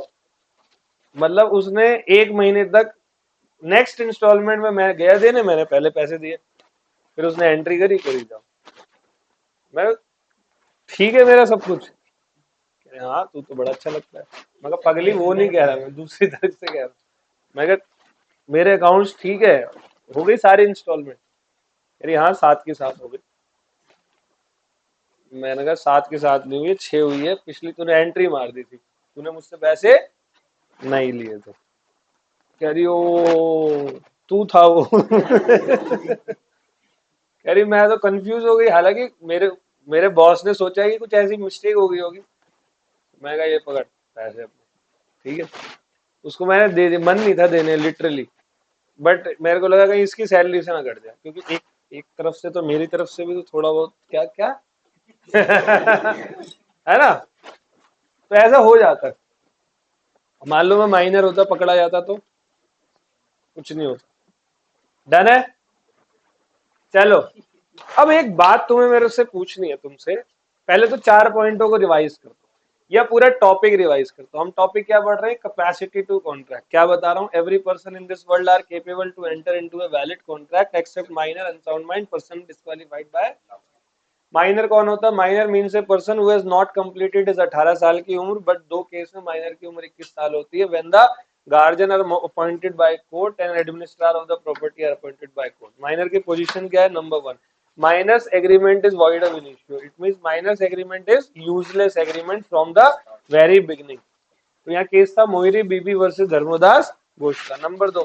मतलब उसने 1 महीने तक, नेक्स्ट इंस्टॉलमेंट में मैं गया देने, मैंने पहले पैसे दिए, फिर उसने एंट्री करी, करी जाओ। मैं ठीक है मेरा सब कुछ, कह रहे, हाँ तू तो बड़ा अच्छा लगता है। मैं कहा पगली वो नहीं कह रहा, मैं दूसरी तरफ से कह रहा हूँ। मैं कहा मेरे अकाउंट्स ठीक है, हो गई सारी इंस्टॉलमेंट? कह रही हाँ 7 के साथ हो गई। मैंने कहा 7 के साथ नहीं हुई है, 6 हुई है, पिछली तूने एंट्री मार दी थी, तूने मुझसे पैसे नहीं लिए थे। कह रही ओ तू था वो। कह रही मैं तो कंफ्यूज हो गई, हालांकि मेरे मेरे बॉस ने सोचा है कि कुछ ऐसी मिस्टेक हो गई होगी। मैं कहा ये पकड़ पैसे अपने, ठीक है। उसको मैंने दे दिए, मन नहीं था देने लिटरली, बट मेरे को लगा कहीं इसकी सैलरी से ना कट जाए, क्योंकि एक एक तरफ से तो मेरी तरफ से भी तो थोड़ा बहुत क्या क्या। है ना, तो ऐसा हो जाता है। मान लो मैं माइनर होता, पकड़ा जाता तो कुछ नहीं होता। डन है, चलो। अब एक बात तुम्हें मेरे से पूछनी है तुमसे, पहले तो 4 पॉइंटों को रिवाइज कर दो, या पूरा टॉपिक रिवाइज कर दो। हम टॉपिक क्या पढ़ रहे हैं, कैपेसिटी टू कॉन्ट्रैक्ट। क्या बता रहा हूँ, every person in this world are capable to enter into a valid contract except minor unsound mind person disqualified by. Minor कौन होता है, minor means a person who has not completed is 18 साल की उम्र, बट दो केस में माइनर की उम्र 21 साल होती है, when the guardian are appointed by court and administrator of the property are appointed by court. Minor की पोजीशन क्या है, number 1, minor's agreement is void of initio, it means minor's agreement is useless agreement from the very beginning. तो यहाँ केस था मोहिरी बीबी वर्सेस धर्मदास घोष का। Number 2,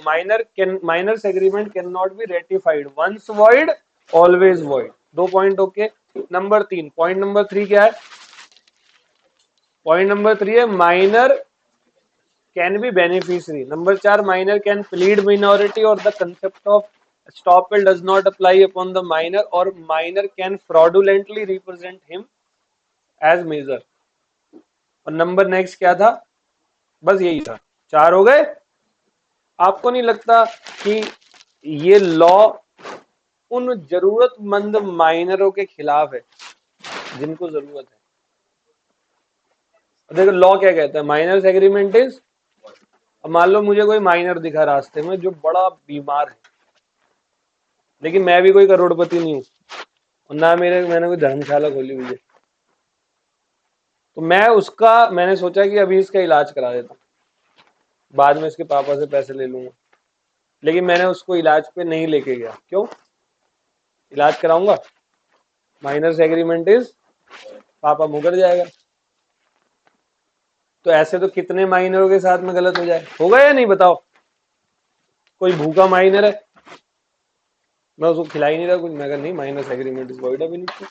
minor's agreement can not be ratified, once void always void. 2 point okay. Number 3, point number 3 क्या है, पॉइंट नंबर 3 है minor can be beneficiary. Number 4, minor can plead minority और the concept of estoppel does not apply upon the minor, or minor can fraudulently represent him as major। और नंबर नेक्स्ट क्या था, बस यही था, 4 हो गए। आपको नहीं लगता कि ये लॉ उन जरूरतमंद माइनरों के खिलाफ है जिनको जरूरत है? देखो लॉ क्या कहता है, माइनर्स एग्रीमेंट इज, अब मान लो मुझे कोई माइनर दिखा रास्ते में जो बड़ा बीमार है, लेकिन मैं भी कोई करोड़पति नहीं हूँ, और ना मैंने कोई धर्मशाला खोली हुई है, तो मैं उसका, मैंने सोचा कि अभी इसका इलाज करा देता हूँ, बाद में इसके पापा से पैसे ले लूंगा। लेकिन मैंने उसको इलाज पे नहीं लेके गया, क्यों, इलाज कराऊंगा, माइनर्स एग्रीमेंट इज, पापा मुकर जाएगा। तो ऐसे तो कितने माइनरों के साथ में गलत हो जाए, होगा या नहीं बताओ। कोई भूखा माइनर है, मैं उसको खिला ही नहीं रहा कुछ, मैं कहा नहीं minus agreement is void of initio.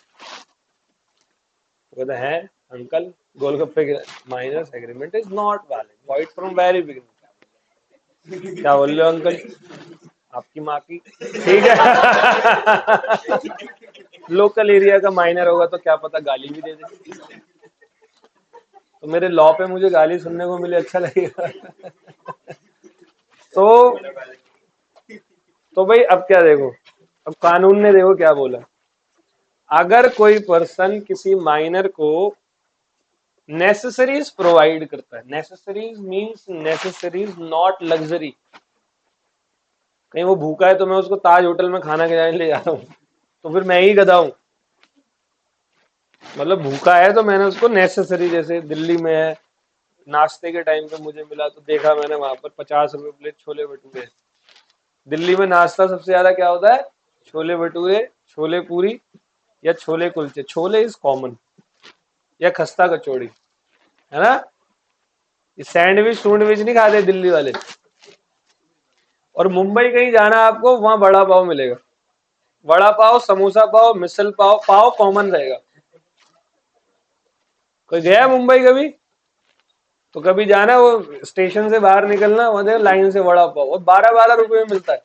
कहते हैं अंकल गोलगप्पे के, minus agreement is not valid, void from very beginning. क्या बोल रहे हो अंकल, आपकी माँ की, ठीक है। लोकल एरिया का माइनर होगा तो क्या पता गाली भी दे दे, तो मेरे लॉ पे मुझे गाली सुनने को मिले अच्छा लगेगा। तो भाई अब क्या देखो, अब कानून ने देखो क्या बोला, अगर कोई पर्सन किसी माइनर को नेसेसरीज प्रोवाइड करता है, necessaries means necessaries not luxury. कहीं वो भूखा है तो मैं उसको ताज होटल में खाना खिलाने ले जा रहा हूँ, तो फिर मैं ही गधा हूं। मतलब भूखा है तो मैंने उसको नेसेसरी, जैसे दिल्ली में है, नाश्ते के टाइम पे मुझे मिला तो देखा मैंने वहां पर 50 रुपए प्लेट छोले भटूरे। दिल्ली में नाश्ता सबसे ज्यादा क्या होता है, छोले भटूरे, छोले पूरी या छोले कुलचे। छोले इज कॉमन, या खस्ता कचौड़ी, है ना। ये सैंडविच सूंडविच नहीं खाते दिल्ली वाले। और मुंबई कहीं जाना आपको, वहां बड़ा पाव मिलेगा। वड़ा पाव, समोसा पाव, मिसल पाव, पाव कॉमन रहेगा। कोई गया मुंबई कभी? तो कभी जाना, वो स्टेशन से बाहर निकलना, वहां लाइन से वड़ा पाव, और 12-12 रुपए में मिलता है।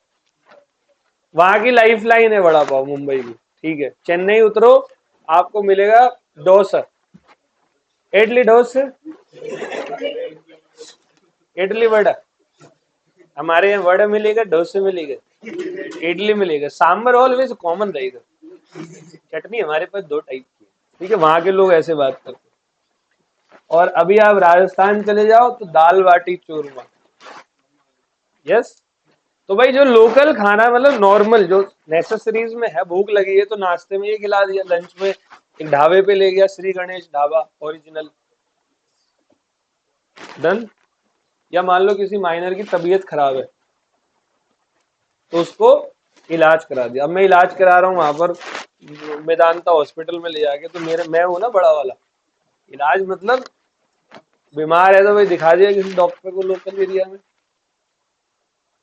वहां की लाइफ लाइन है वड़ा पाव मुंबई की। ठीक है, चेन्नई उतरो, आपको मिलेगा डोसा, इडली डोसा, इडली वड़ा। हमारे यहाँ वड़ा मिलेगा, डोसे मिलेगा, इडली मिलेगा, सांबर ऑलवेज कॉमन रहेगा। चटनी हमारे पास 2 टाइप की है। ठीक है, वहां के लोग ऐसे बात करते हैं। और अभी आप राजस्थान चले जाओ तो दाल बाटी चूरमा। यस। तो भाई जो लोकल खाना, मतलब नॉर्मल जो नेसेसरीज में है, भूख लगी है तो नाश्ते में ये खिला दिया, लंच में एक ढाबे पे ले गया, श्री गणेश ढाबा ओरिजिनल, डन। या मान लो किसी माइनर की तबीयत खराब है तो उसको इलाज करा दिया। अब मैं इलाज करा रहा हूँ वहां पर मेदांता हॉस्पिटल में ले जाके, तो मेरे मैं हूं ना बड़ा वाला। इलाज मतलब बीमार है तो भाई दिखा दिया किसी डॉक्टर को लोकल एरिया में।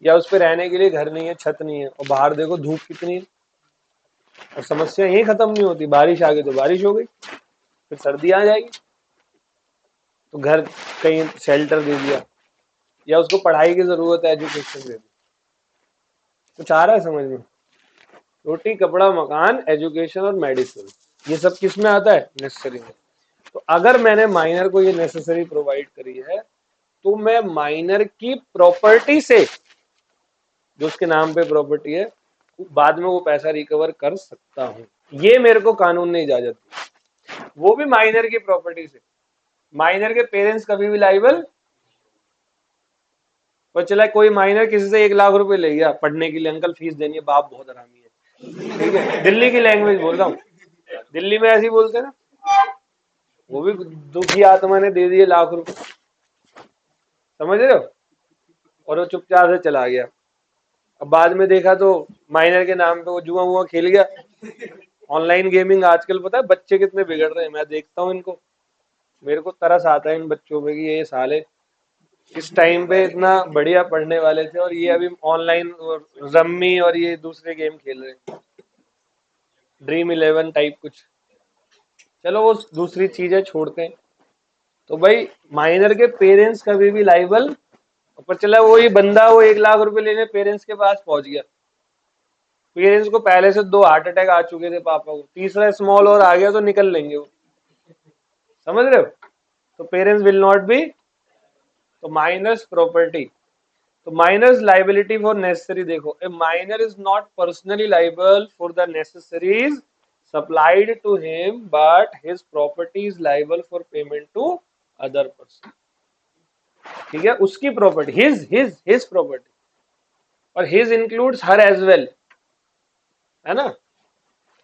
या उस पे रहने के लिए घर नहीं है, छत नहीं है, और बाहर देखो धूप कितनी है, और समस्या यही खत्म नहीं होती। बारिश आ गई तो बारिश हो गई, फिर सर्दी आ जाएगी तो घर कहीं शेल्टर दे दिया, या उसको पढ़ाई की जरूरत है, एजुकेशन दे दी। कुछ आ रहा है समझ में? रोटी कपड़ा मकान एजुकेशन और मेडिसिन, ये सब किस में आता है? नेसेसरी में। तो अगर मैंने माइनर को ये नेसेसरी प्रोवाइड करी है, तो मैं माइनर की प्रॉपर्टी से, जो उसके नाम पे प्रॉपर्टी है, बाद में वो पैसा रिकवर कर सकता हूं। ये मेरे को कानून ने इजाजत दी, वो भी माइनर की प्रॉपर्टी से। माइनर के पेरेंट्स कभी भी लाइबल। और चला कोई माइनर किसी से 1 लाख रुपए ले गया पढ़ने के लिए, अंकल फीस देनी है, बाप बहुत हरामी है, ठीक है, दिल्ली की लैंग्वेज बोल रहा हूँ, दिल्ली में ऐसे ही बोलते हैं ना, वो भी दुखी आत्मा ने दे दिए लाख रुपए, समझ रहे हो, और वो चुपचाप से चला गया। अब बाद में देखा तो माइनर के नाम पे वो जुआ हुआ खेल गया। ऑनलाइन गेमिंग आजकल पता है बच्चे कितने बिगड़ रहे हैं, मैं देखता हूँ इनको, मेरे को तरस आता है इन बच्चों पे कि ये साले इस टाइम पे इतना बढ़िया पढ़ने वाले थे, और ये अभी ऑनलाइन रम्मी और ये दूसरे गेम खेल रहे हैं, ड्रीम 11 टाइप कुछ। चलो वो दूसरी चीजें छोड़ते हैं। तो भाई माइनर के पेरेंट्स कभी भी लाइबल। पर चला वही बंदा, वो 1 लाख रुपए लेने पेरेंट्स के पास पहुंच गया, पेरेंट्स को पहले से 2 हार्ट अटैक आ चुके थे, पापा को तीसरा स्मॉल और आ गया तो निकल लेंगे वो, समझ रहे हो। तो पेरेंट्स विल नॉट बी। तो माइनर्स प्रॉपर्टी, तो माइनर्स लाइबिलिटी फॉर नेसेसरी देखो, a minor is not personally liable for the necessaries supplied to him, but his property is liable for payment to other person. ठीक है, उसकी प्रॉपर्टी, हिज प्रॉपर्टी, और his includes her as well, है ना।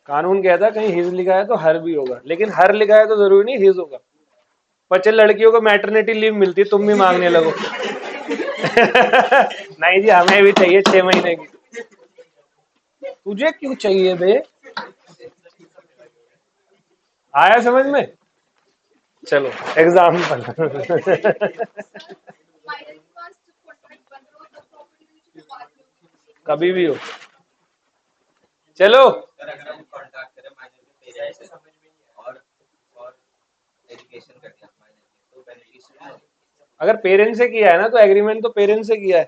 कानून कहता है कहीं हिज लिखा है तो हर भी होगा, लेकिन हर लिखा है तो जरूरी नहीं हिज होगा। पर चल लड़कियों को मैटरनिटी लीव मिलती है, तुम भी मांगने लगो। नहीं जी हमें भी चाहिए 6 महीने की। तुझे क्यों चाहिए बे? आया समझ में? चलो एग्जाम्पल। कभी भी हो, चलो। अगर पेरेंट्स से किया है ना, तो एग्रीमेंट तो पेरेंट्स से किया है,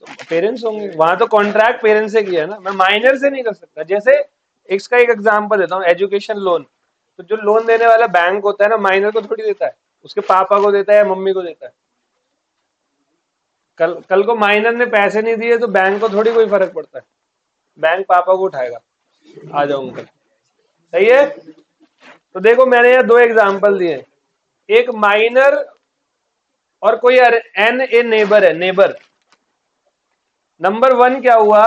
तो पेरेंट्स होंगे वहां, तो कॉन्ट्रैक्ट पेरेंट्स से किया है ना, मैं माइनर से नहीं कर सकता। जैसे इसका एक एग्जांपल देता हूँ, एजुकेशन लोन। तो जो लोन देने वाला बैंक होता है ना, माइनर को थोड़ी देता है, उसके पापा को देता है या मम्मी को देता है। कल को माइनर ने पैसे नहीं दिए तो बैंक को थोड़ी कोई फर्क पड़ता है, बैंक पापा को उठाएगा, आ जाओ अंकल, सही है। तो देखो मैंने यहाँ 2 एग्जाम्पल दिए, एक माइनर और कोई एन ए नेबर है, नेबर। नंबर 1 क्या हुआ,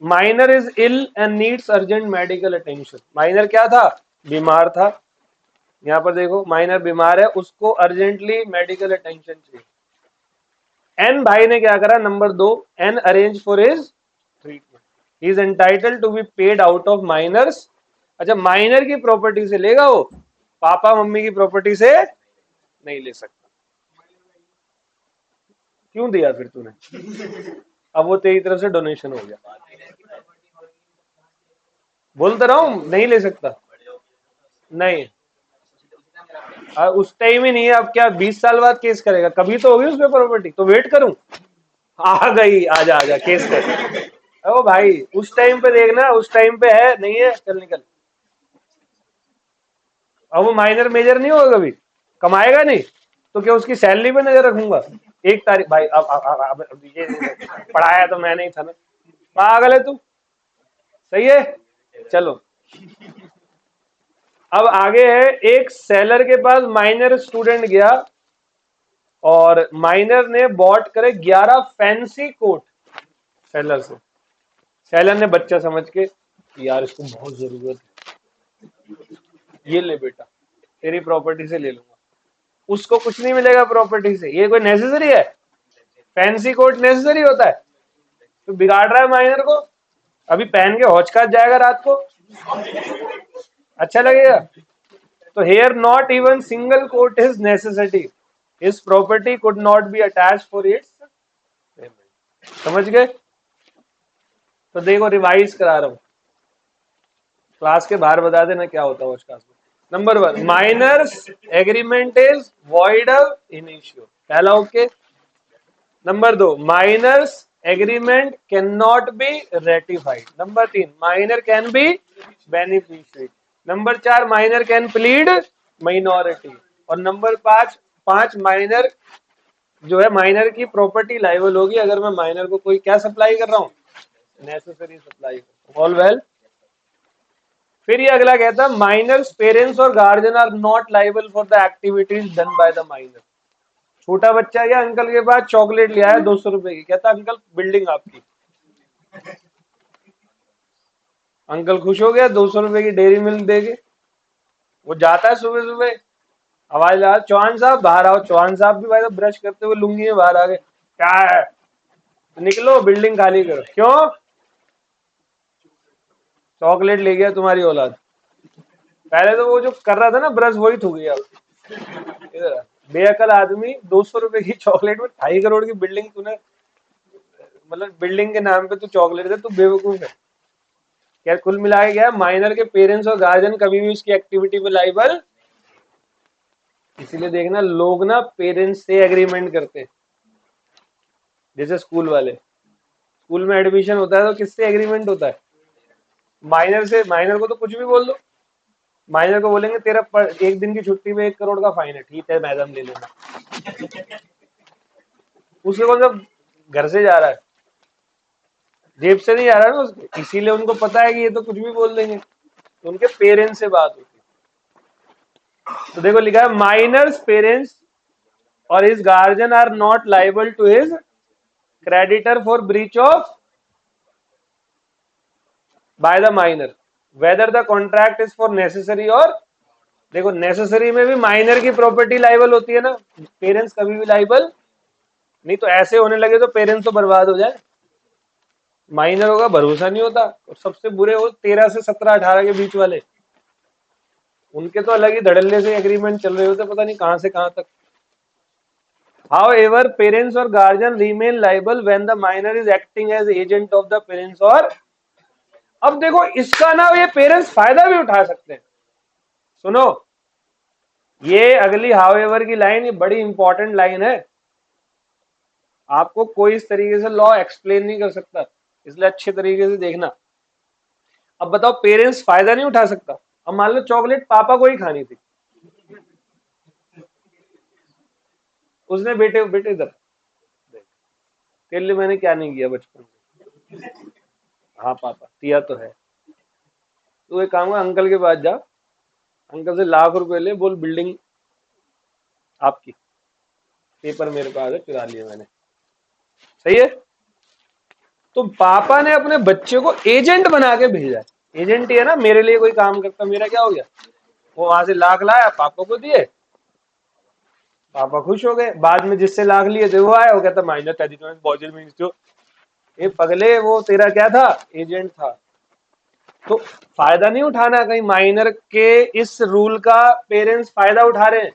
minor is ill and needs urgent medical attention. Minor क्या था? बीमार था। यहां पर देखो माइनर बीमार है, उसको अर्जेंटली मेडिकल अटेंशन चाहिए। एन भाई ने क्या करा, number 2, N arrange for his treatment. He is entitled to be paid out of minor's. अच्छा, माइनर की प्रॉपर्टी से लेगा वो, पापा मम्मी की प्रॉपर्टी से नहीं ले सकता। क्यों दिया फिर तूने? अब वो तेरी तरफ से डोनेशन हो गया। बोलता रहा हूं नहीं ले सकता। नहीं, उस टाइम ही नहीं है। अब क्या 20 साल बाद केस करेगा? कभी तो होगी उसमें प्रॉपर्टी, तो वेट करूं? आ गई, आजा आजा केस कर। ओ भाई, उस टाइम पे देखना, उस टाइम पे है नहीं है, चल निकल। अब वो माइनर मेजर नहीं होगा, कभी कमाएगा नहीं, तो क्या उसकी सैलरी पे नजर रखूंगा? एक तारीख भाई, अब ये पढ़ाया तो मैं नहीं था ना। पागल है तू? सही है, चलो। अब आगे है, एक सेलर के पास माइनर स्टूडेंट गया और माइनर ने बॉट करे 11 फैंसी कोट सेलर से। सेलर ने बच्चा समझ के, यार इसको बहुत जरूरत है, ये ले बेटा, तेरी प्रॉपर्टी से ले लूंगा। उसको कुछ नहीं मिलेगा प्रॉपर्टी से। ये कोई नेसेसरी है? फैंसी कोट नेसेसरी होता है? तो बिगाड़ रहा है माइनर को। अभी पहन के हौच खास जाएगा रात को, अच्छा लगेगा? तो hair not even single quote is necessity, his property could not be attach for its payment. समझ गए? तो देखो, रिवाइज करा रहा हूं, क्लास के बाहर बता देना क्या होता है उस क्लास में। Number 1, minor's agreement is void of initio, पहला okay. Number 2, minor's agreement can not be ratified. Number 3, minor can be beneficiary. Number 4, minor can plead minority. और नंबर 5, माइनर जो है, माइनर की प्रॉपर्टी लाइबल होगी अगर मैं माइनर को कोई क्या सप्लाई कर रहा हूं, नेसेसरी सप्लाई। All well. फिर ये अगला कहता है, माइनर्स पेरेंट्स और guardian are not liable for the activities done by the minor. छोटा बच्चा गया अंकल के पास, चॉकलेट लिया है 200 रुपए की, कहता अंकल बिल्डिंग आपकी। अंकल खुश हो गया, 200 रुपए की डेयरी मिल्क देके। वो जाता है सुबह सुबह, आवाज लगा, चौहान साहब बाहर आओ। चौहान साहब भी भाई तो ब्रश करते हुए लुंगी में बाहर आ गए। क्या है? निकलो, बिल्डिंग खाली करो। क्यों? चॉकलेट ले गया तुम्हारी औलाद। पहले तो वो जो कर रहा था ना ब्रश, वही थूक गया। इधर आ। बेअकल आदमी, 200 रुपए की चॉकलेट में 2.5 करोड़ की बिल्डिंग तूने, मतलब बिल्डिंग के नाम पे तू चॉकलेट दे, तू बेवकूफ है। क्या कुल मिला के क्या, माइनर के पेरेंट्स और गार्जियन कभी भी उसकी एक्टिविटी पे लाइबल। इसीलिए देखना, लोग ना पेरेंट्स से एग्रीमेंट करते हैं। जैसे स्कूल वाले, स्कूल में एडमिशन होता है तो किससे एग्रीमेंट होता है? माइनर से। माइनर को तो कुछ भी बोल दो, माइनर को बोलेंगे तेरा एक दिन की छुट्टी में 1 करोड़ का फाइन है, ठीक है मैडम ले लेना। उसके कौन सा घर से जा रहा है, जेब से नहीं जा रहा है ना उसके, इसीलिए उनको पता है कि ये तो कुछ भी बोल देंगे, तो उनके पेरेंट्स से बात होती है। तो देखो लिखा है, माइनर्स पेरेंट्स और his guardian are not liable to his creditor for breach of by the minor whether the contract is for necessary और। देखो, नेसेसरी में भी माइनर की प्रॉपर्टी लाइबल होती है ना, पेरेंट्स कभी भी लाइबल नहीं। तो ऐसे होने लगे तो पेरेंट्स तो बर्बाद हो जाए। माइनरों का भरोसा नहीं होता, और सबसे बुरे वो 13 से 17 18 के बीच वाले, उनके तो अलग ही धड़ल्ले से एग्रीमेंट चल रहे होते, पता नहीं कहां से कहां तक। However, parents or guardian remain liable when the minor is acting as agent of the parents और। अब देखो इसका ना, ये पेरेंट्स फायदा भी उठा सकते हैं। सुनो, ये अगली हाउएवर की लाइन, ये बड़ी इंपॉर्टेंट लाइन है। आपको कोई इस तरीके से लॉ एक्सप्लेन नहीं कर सकता, इसलिए अच्छे तरीके से देखना। अब बताओ, पेरेंट्स फायदा नहीं उठा सकता? अब मान लो चॉकलेट पापा को ही खानी थी, उसने बेटे बेटे इधर तेरे लिए मैंने क्या नहीं किया बचपन में। हाँ पापा, दिया तो है। तो एक काम कर, अंकल के पास जा, अंकल से लाख रुपए ले, बोल बिल्डिंग आपकी, पेपर मेरे पास है, चुरा लिया मैंने। सही है? तो पापा ने अपने बच्चे को एजेंट बना के भेजा। एजेंट ही है ना, मेरे लिए कोई काम करता, मेरा क्या हो गया? वो वहां से लाख लाया, पापा को दिए, पापा खुश हो गए। बाद में जिससे लाख लिए थे वो आया, वो कहता माइनर त्यादी तुम्हें बॉजल में ये पगले, वो तेरा क्या था, एजेंट था। तो फायदा नहीं उठाना कहीं माइनर के इस रूल का, पेरेंट्स फायदा उठा रहे हैं,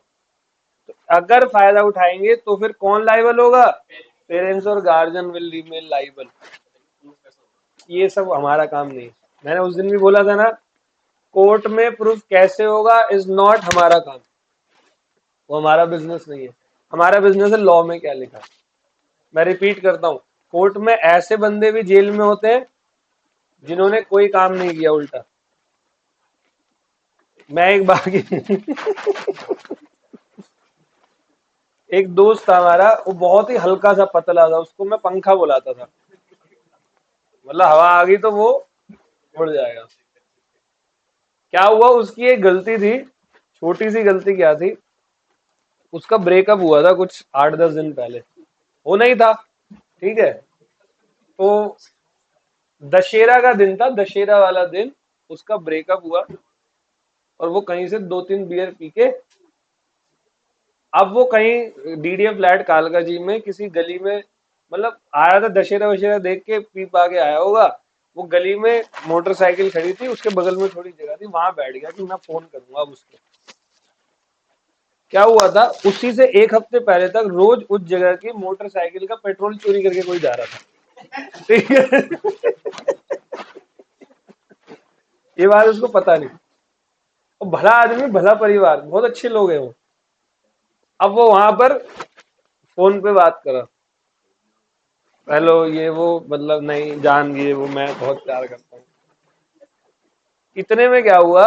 तो अगर फायदा उठाएंगे तो फिर कौन लाइबल होगा, पेरेंट्स और गार्जियन विल रिमेन लाइबल। ये सब हमारा काम नहीं है। मैंने उस दिन भी बोला था ना, कोर्ट में प्रूफ कैसे होगा इज नॉट हमारा काम, वो हमारा बिजनेस नहीं है। हमारा बिजनेस है लॉ में क्या लिखा है। मैं रिपीट करता हूँ, कोर्ट में ऐसे बंदे भी जेल में होते हैं जिन्होंने कोई काम नहीं किया उल्टा। मैं एक बार की एक दोस्त था हमारा, वो बहुत ही हल्का सा पतला था, उसको मैं पंखा बुलाता था, मतलब हवा आ गई तो वो उड़ जाएगा। क्या हुआ, उसकी एक गलती थी, छोटी सी गलती। क्या थी, उसका ब्रेकअप हुआ था कुछ 8-10 दिन पहले, वो नहीं था, ठीक है। तो दशहरा का दिन था, दशहरा वाला दिन उसका ब्रेकअप हुआ, और वो कहीं से 2-3 बियर पी के, अब वो कहीं डीडीए फ्लैट कालका जी में किसी गली में, मतलब आया था दशहरा वशहरा देख के, पी पा के आया होगा। वो गली में मोटरसाइकिल खड़ी थी, उसके बगल में थोड़ी जगह थी, वहां बैठ गया कि मैं फोन करूंगा अब उसको। क्या हुआ था, उसी से एक हफ्ते पहले तक रोज उस जगह की मोटरसाइकिल का पेट्रोल चोरी करके कोई जा रहा था, ठीक है। ये बात उसको पता नहीं। और भला आदमी, भला परिवार, बहुत अच्छे लोग हैं वो। अब वो वहां पर फोन पे बात करा, हेलो ये वो, मतलब नहीं जान, ये वो मैं बहुत प्यार करता हूँ। इतने में क्या हुआ,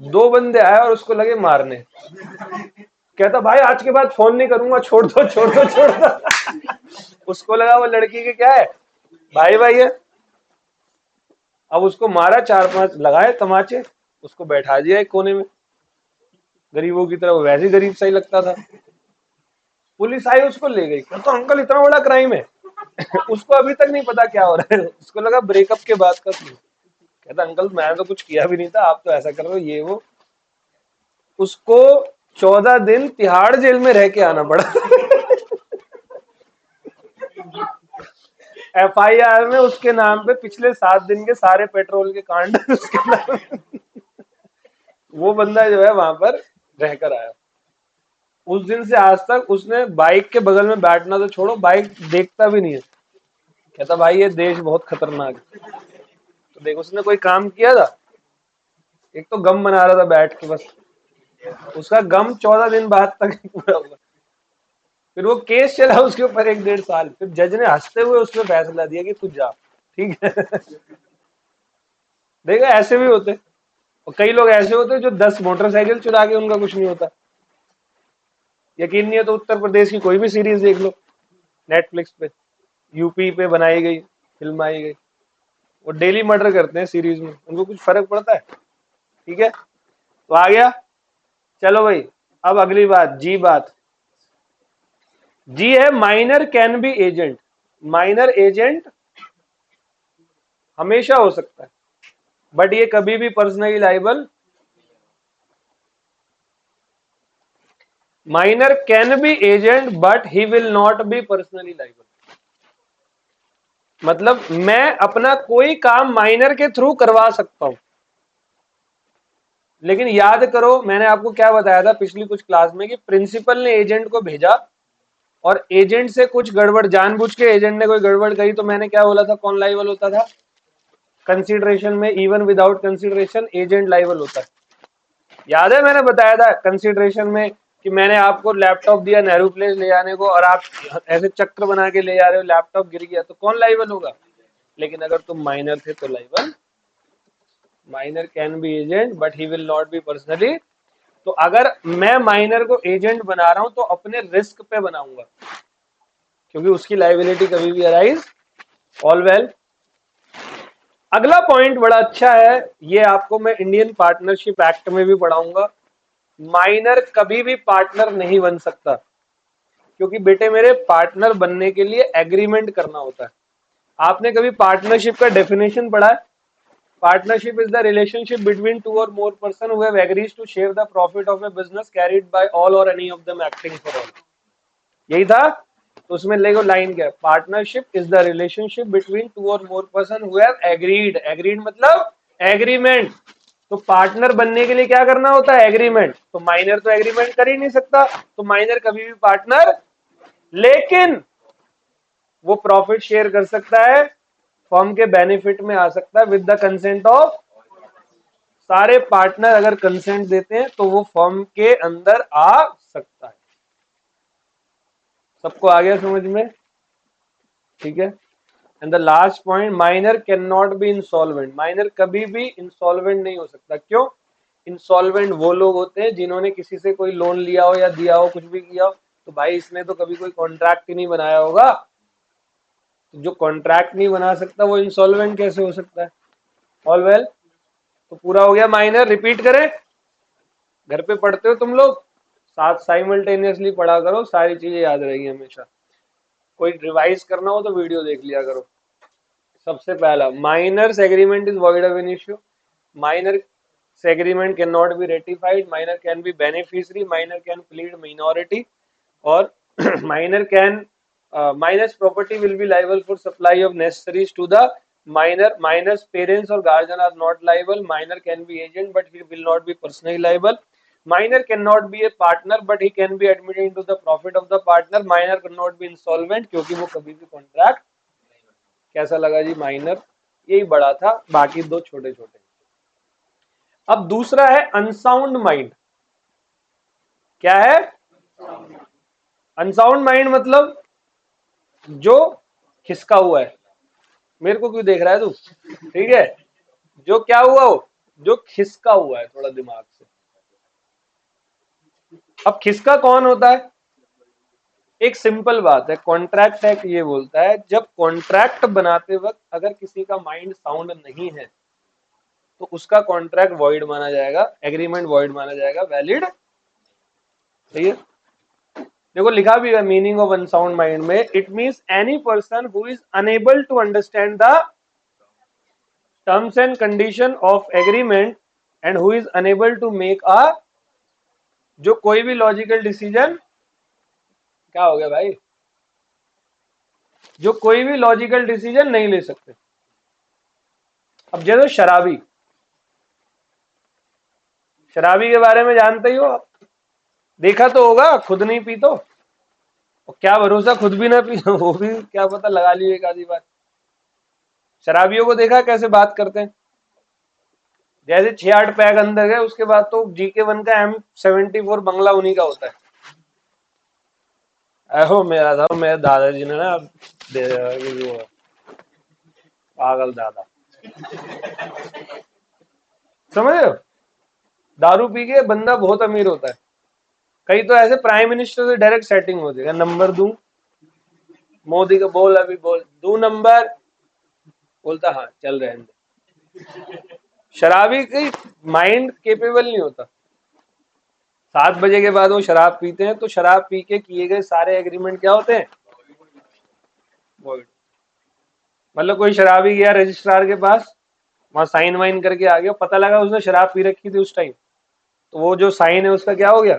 2 बंदे आए और उसको लगे मारने। कहता भाई आज के बाद फोन नहीं करूंगा, छोड़ दो छोड़ दो छोड़ दो। उसको लगा वो लड़की के क्या है, भाई भाई है। अब उसको मारा, 4-5 लगाए तमाचे, उसको बैठा दिया एक कोने में, गरीबों की तरह, वो वैसे ही गरीब सही लगता था। पुलिस आई, उसको ले गई। तो अंकल इतना बड़ा क्राइम है। उसको अभी तक नहीं पता क्या हो रहा है, उसको लगा ब्रेकअप के बाद का सीन। कहता अंकल मैंने तो कुछ किया भी नहीं था, आप तो ऐसा कर रहे हो ये वो। उसको 14 दिन तिहाड़ जेल में रह के आना पड़ा। एफआईआर में उसके नाम पे पिछले 7 दिन के सारे पेट्रोल के कांड उसके नाम। वो बंदा जो है वहां पर रहकर आया। उस दिन से आज तक उसने बाइक के बगल में बैठना तो छोड़ो, बाइक देखता भी नहीं है। कहता भाई ये देश बहुत खतरनाक है। तो देखो उसने कोई काम किया था, एक तो गम मना रहा था बैठ के बस, उसका गम 14 दिन बाद तक पूरा हुआ। फिर वो केस चला उसके ऊपर 1-1.5 साल, फिर जज ने हंसते हुए उसमें फैसला दिया कि तू जा, ठीक है। देखो ऐसे भी होते, और कई लोग ऐसे होते हैं जो 10 मोटरसाइकिल चुरा के उनका कुछ नहीं होता। यकीन नहीं है तो उत्तर प्रदेश की कोई भी सीरीज देख लो, नेटफ्लिक्स पे, यूपी पे बनाई गई, फिल्म आई गई। वो डेली मर्डर करते हैं सीरीज में, उनको कुछ फर्क पड़ता है, ठीक है। तो आ गया, चलो भाई। अब अगली बात, जी बात, जी है minor can be agent. Minor agent हमेशा हो सकता है, बट ये कभी भी personally liable, minor can be agent but he will not be personally liable. मतलब मैं अपना कोई काम माइनर के थ्रू करवा सकता हूं, लेकिन याद करो मैंने आपको क्या बताया था पिछली कुछ क्लास में, कि प्रिंसिपल ने एजेंट को भेजा, और एजेंट से कुछ गड़बड़, जानबूझ के एजेंट ने कोई गड़बड़ करी, तो मैंने क्या बोला था, कौन लाइबल होता था, कंसीडरेशन में even without consideration agent liable होता है। याद है मैंने बताया था कंसीडरेशन में कि मैंने आपको लैपटॉप दिया नेहरू प्लेस ले जाने को, और आप ऐसे चक्र बना के ले जा रहे हो, लैपटॉप गिर गया, तो कौन लाइबल होगा। लेकिन अगर तुम माइनर थे तो liable, minor can be agent but he will not be personally. तो अगर मैं माइनर को एजेंट बना रहा हूं तो अपने रिस्क पे बनाऊंगा, क्योंकि उसकी लाइबिलिटी कभी भी अराइज, ऑल वेल। अगला पॉइंट बड़ा अच्छा है, ये आपको मैं इंडियन पार्टनरशिप एक्ट में भी पढ़ाऊंगा। माइनर कभी भी पार्टनर नहीं बन सकता, क्योंकि बेटे मेरे पार्टनर बनने के लिए एग्रीमेंट करना होता है। आपने कभी पार्टनरशिप का डेफिनेशन पढ़ा है? Partnership is the relationship between two or more person who have agreed to share the profit of a business carried by all or any of them acting for all. यही था। तो उसमें लेगो लाइन क्या है, partnership is the relationship between two or more person who have agreed, agreed मतलब एग्रीमेंट। तो पार्टनर बनने के लिए क्या करना होता है, एग्रीमेंट। तो माइनर तो एग्रीमेंट कर ही नहीं सकता, तो माइनर कभी भी पार्टनर, लेकिन वो प्रॉफिट शेयर कर सकता है, फर्म के बेनिफिट में आ सकता है विद द कंसेंट ऑफ, सारे पार्टनर अगर कंसेंट देते हैं तो वो फर्म के अंदर आ सकता है। सबको आ गया समझ में, ठीक है। And the last point, minor can not be insolvent, minor कभी भी इंसॉल्वेंट नहीं हो सकता। क्यों, इंसॉल्वेंट वो लोग होते हैं जिन्होंने किसी से कोई लोन लिया हो या दिया हो, कुछ भी किया हो, तो भाई इसने तो कभी कोई कॉन्ट्रैक्ट ही नहीं बनाया होगा, तो जो कॉन्ट्रैक्ट नहीं बना सकता वो इंसॉल्वेंट कैसे हो सकता है। ऑल वेल, तो पूरा हो गया माइनर। रिपीट करें, घर पे पढ़ते हो तुम लोग, साथ साइमल्टेनियसली पढ़ा करो, सारी चीजें याद रहेगी हमेशा। कोई रिवाइज करना हो तो वीडियो देख लिया करो। सबसे पहला, minor's agreement is void of initio, minor agreement can not be ratified, minor can be beneficiary, minor can plead minority, और minor can minor's property will be liable for supply of necessaries to the minor, minor's parents or guardian are not liable, minor can be agent but he will not be personally liable, minor cannot be a partner but he can be admitted into the profit of the partner, minor cannot be insolvent क्योंकि वो कभी भी कॉन्ट्रैक्ट। कैसा लगा जी माइनर, यही बड़ा था, बाकी दो छोटे छोटे। अब दूसरा है अनसाउंड माइंड। क्या है, अनसाउंड माइंड मतलब जो खिसका हुआ है। मेरे को क्यों देख रहा है तू, ठीक है, जो क्या हुआ हो, जो खिसका हुआ है थोड़ा दिमाग से। अब खिसका कौन होता है, एक सिंपल बात है, कॉन्ट्रैक्ट एक्ट ये बोलता है जब कॉन्ट्रैक्ट बनाते वक्त अगर किसी का माइंड साउंड नहीं है तो उसका कॉन्ट्रैक्ट वॉइड माना जाएगा, एग्रीमेंट वॉइड माना जाएगा, वैलिड। सही है, देखो लिखा भी है मीनिंग ऑफ अनसाउंड माइंड में, it means any person who is unable to understand the terms and condition of agreement and who is unable to make a, जो कोई भी लॉजिकल डिसीजन, क्या हो गया भाई, जो कोई भी लॉजिकल डिसीजन नहीं ले सकते। अब जैसे शराबी, शराबी के बारे में जानते ही हो आप, देखा तो होगा, खुद नहीं पी तो, और क्या भरोसा खुद भी ना पी वो भी क्या पता लगा लिए एक आधी बार। शराबियों को देखा कैसे बात करते हैं, जैसे 6-8 पैग अंदर गए उसके बाद तो GK1 का M74 बंगला उन्हीं का होता है। ऐहो मेरा था, मेरे दादाजी ने ना वो पागल दादा, समझ रहे हो, दारू पी के बंदा बहुत अमीर होता है। कई तो ऐसे प्राइम मिनिस्टर से डायरेक्ट सेटिंग हो जाएगा, नंबर दूं मोदी का, बोल अभी बोल दू नंबर, बोलता हाँ चल रहे हैं। शराबी की माइंड केपेबल नहीं होता, 7 बजे के बाद वो शराब पीते हैं तो शराब पी के किए गए सारे एग्रीमेंट क्या होते हैं, वॉइड। मतलब कोई शराबी गया रजिस्ट्रार के पास, वहां साइन वाइन करके आ गया, पता लगा उसने शराब पी रखी थी उस टाइम, तो वो जो साइन है उसका क्या हो गया,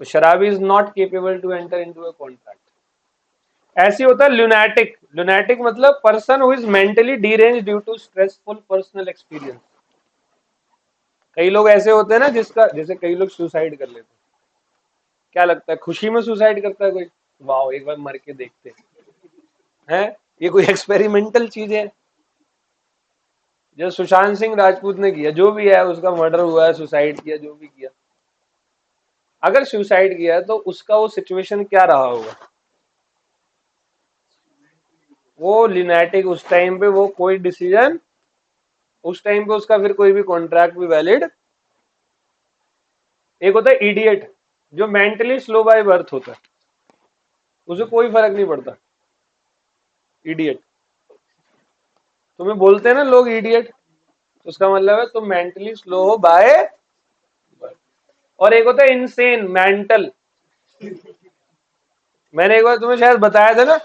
तो शराबी is not capable to enter into a contract. ऐसे होता है लुनैटिक, लुनैटिक मतलब person who is mentally derange due to stressful personal experience. कई लोग ऐसे होते हैं ना जिसका, जैसे कई लोग सुसाइड कर लेते हैं, क्या लगता है खुशी में सुसाइड करता है कोई, वाह एक बार मर के देखते हैं, ये कोई एक्सपेरिमेंटल चीज है। जो सुशांत सिंह राजपूत ने किया, जो भी है उसका मर्डर हुआ है, सुसाइड किया, जो भी किया, अगर सुसाइड किया तो उसका वो सिचुएशन क्या रहा होगा, वो लिनेटिक, उस टाइम पे वो कोई डिसीजन, उस टाइम पे उसका फिर कोई भी कॉन्ट्रैक्ट भी वैलिड। एक होता है इडियट, जो मेंटली स्लो बाय बर्थ होता है, उसे कोई फर्क नहीं पड़ता, इडियट। तुम्हें बोलते हैं ना लोग इडियट, तो उसका मतलब है तुम मेंटली स्लो हो बाय बर्थ। और एक होता है इनसेन, मेंटल। मैंने एक बार तुम्हें शायद बताया था ना,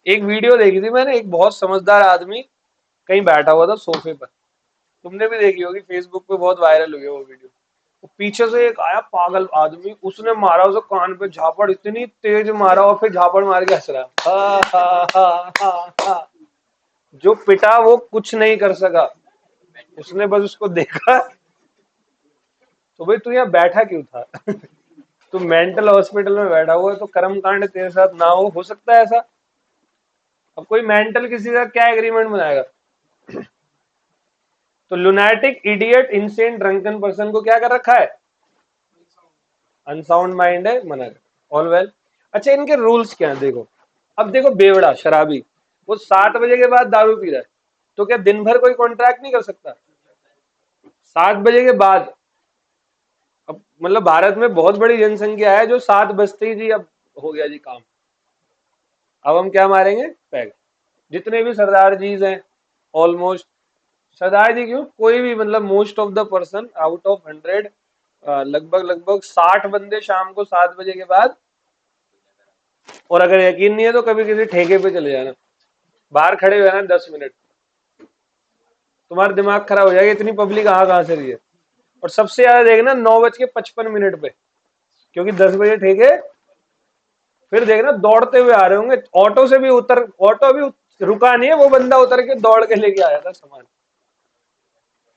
एक वीडियो देखी थी मैंने, एक बहुत समझदार आदमी कहीं बैठा हुआ था सोफे पर, तुमने भी देखी होगी, फेसबुक पे बहुत वायरल हुई है वो वीडियो। पीछे से एक आया पागल आदमी, उसने मारा उसे कान पे झापड़, इतनी तेज मारा और फिर झापड़ मार के हंस रहा, हा, हा, हा, हा, हा। जो पिटा वो कुछ नहीं कर सका, उसने बस उसको देखा। तो भाई तू यहाँ बैठा क्यों था? तू मेंटल हॉस्पिटल में बैठा हुआ है, तो कर्म कांड तेरे साथ ना हो सकता है ऐसा? अब कोई मेंटल किसी का क्या एग्रीमेंट बनाएगा? तो लुनैटिक, इडियट, इंसेन, ड्रंकन पर्सन को क्या कर रखा है? अनसाउंड माइंड है, मना कर। All well. अच्छा, इनके रूल्स क्या है देखो। अब देखो, बेवड़ा शराबी वो 7 बजे के बाद दारू पी रहा है, तो क्या दिन भर कोई कॉन्ट्रैक्ट नहीं कर सकता? 7 बजे के बाद। अब मतलब भारत में बहुत बड़ी जनसंख्या है जो 7 बजते ही जी अब हो गया जी काम, अब हम क्या मारेंगे पैग। जितने भी सरदार जीज हैं, ऑलमोस्ट, सरदार जी क्यों, कोई भी, मतलब most of the person out of 100, लगभग लगभग 60 बंदे शाम को 7 बजे के बाद। और अगर यकीन नहीं है तो कभी किसी ठेके पे चले जाना, बाहर खड़े हुए ना 10 मिनट, तुम्हारा दिमाग खराब हो जाएगा, इतनी पब्लिक कहाँ से रही है। और सबसे ज्यादा देखना 9:55 पे, क्योंकि 10 बजे ठेके। फिर देखना दौड़ते हुए आ रहे होंगे, ऑटो से भी उतर, ऑटो अभी रुका नहीं है, वो बंदा उतर के दौड़ के लेके आया था सामान।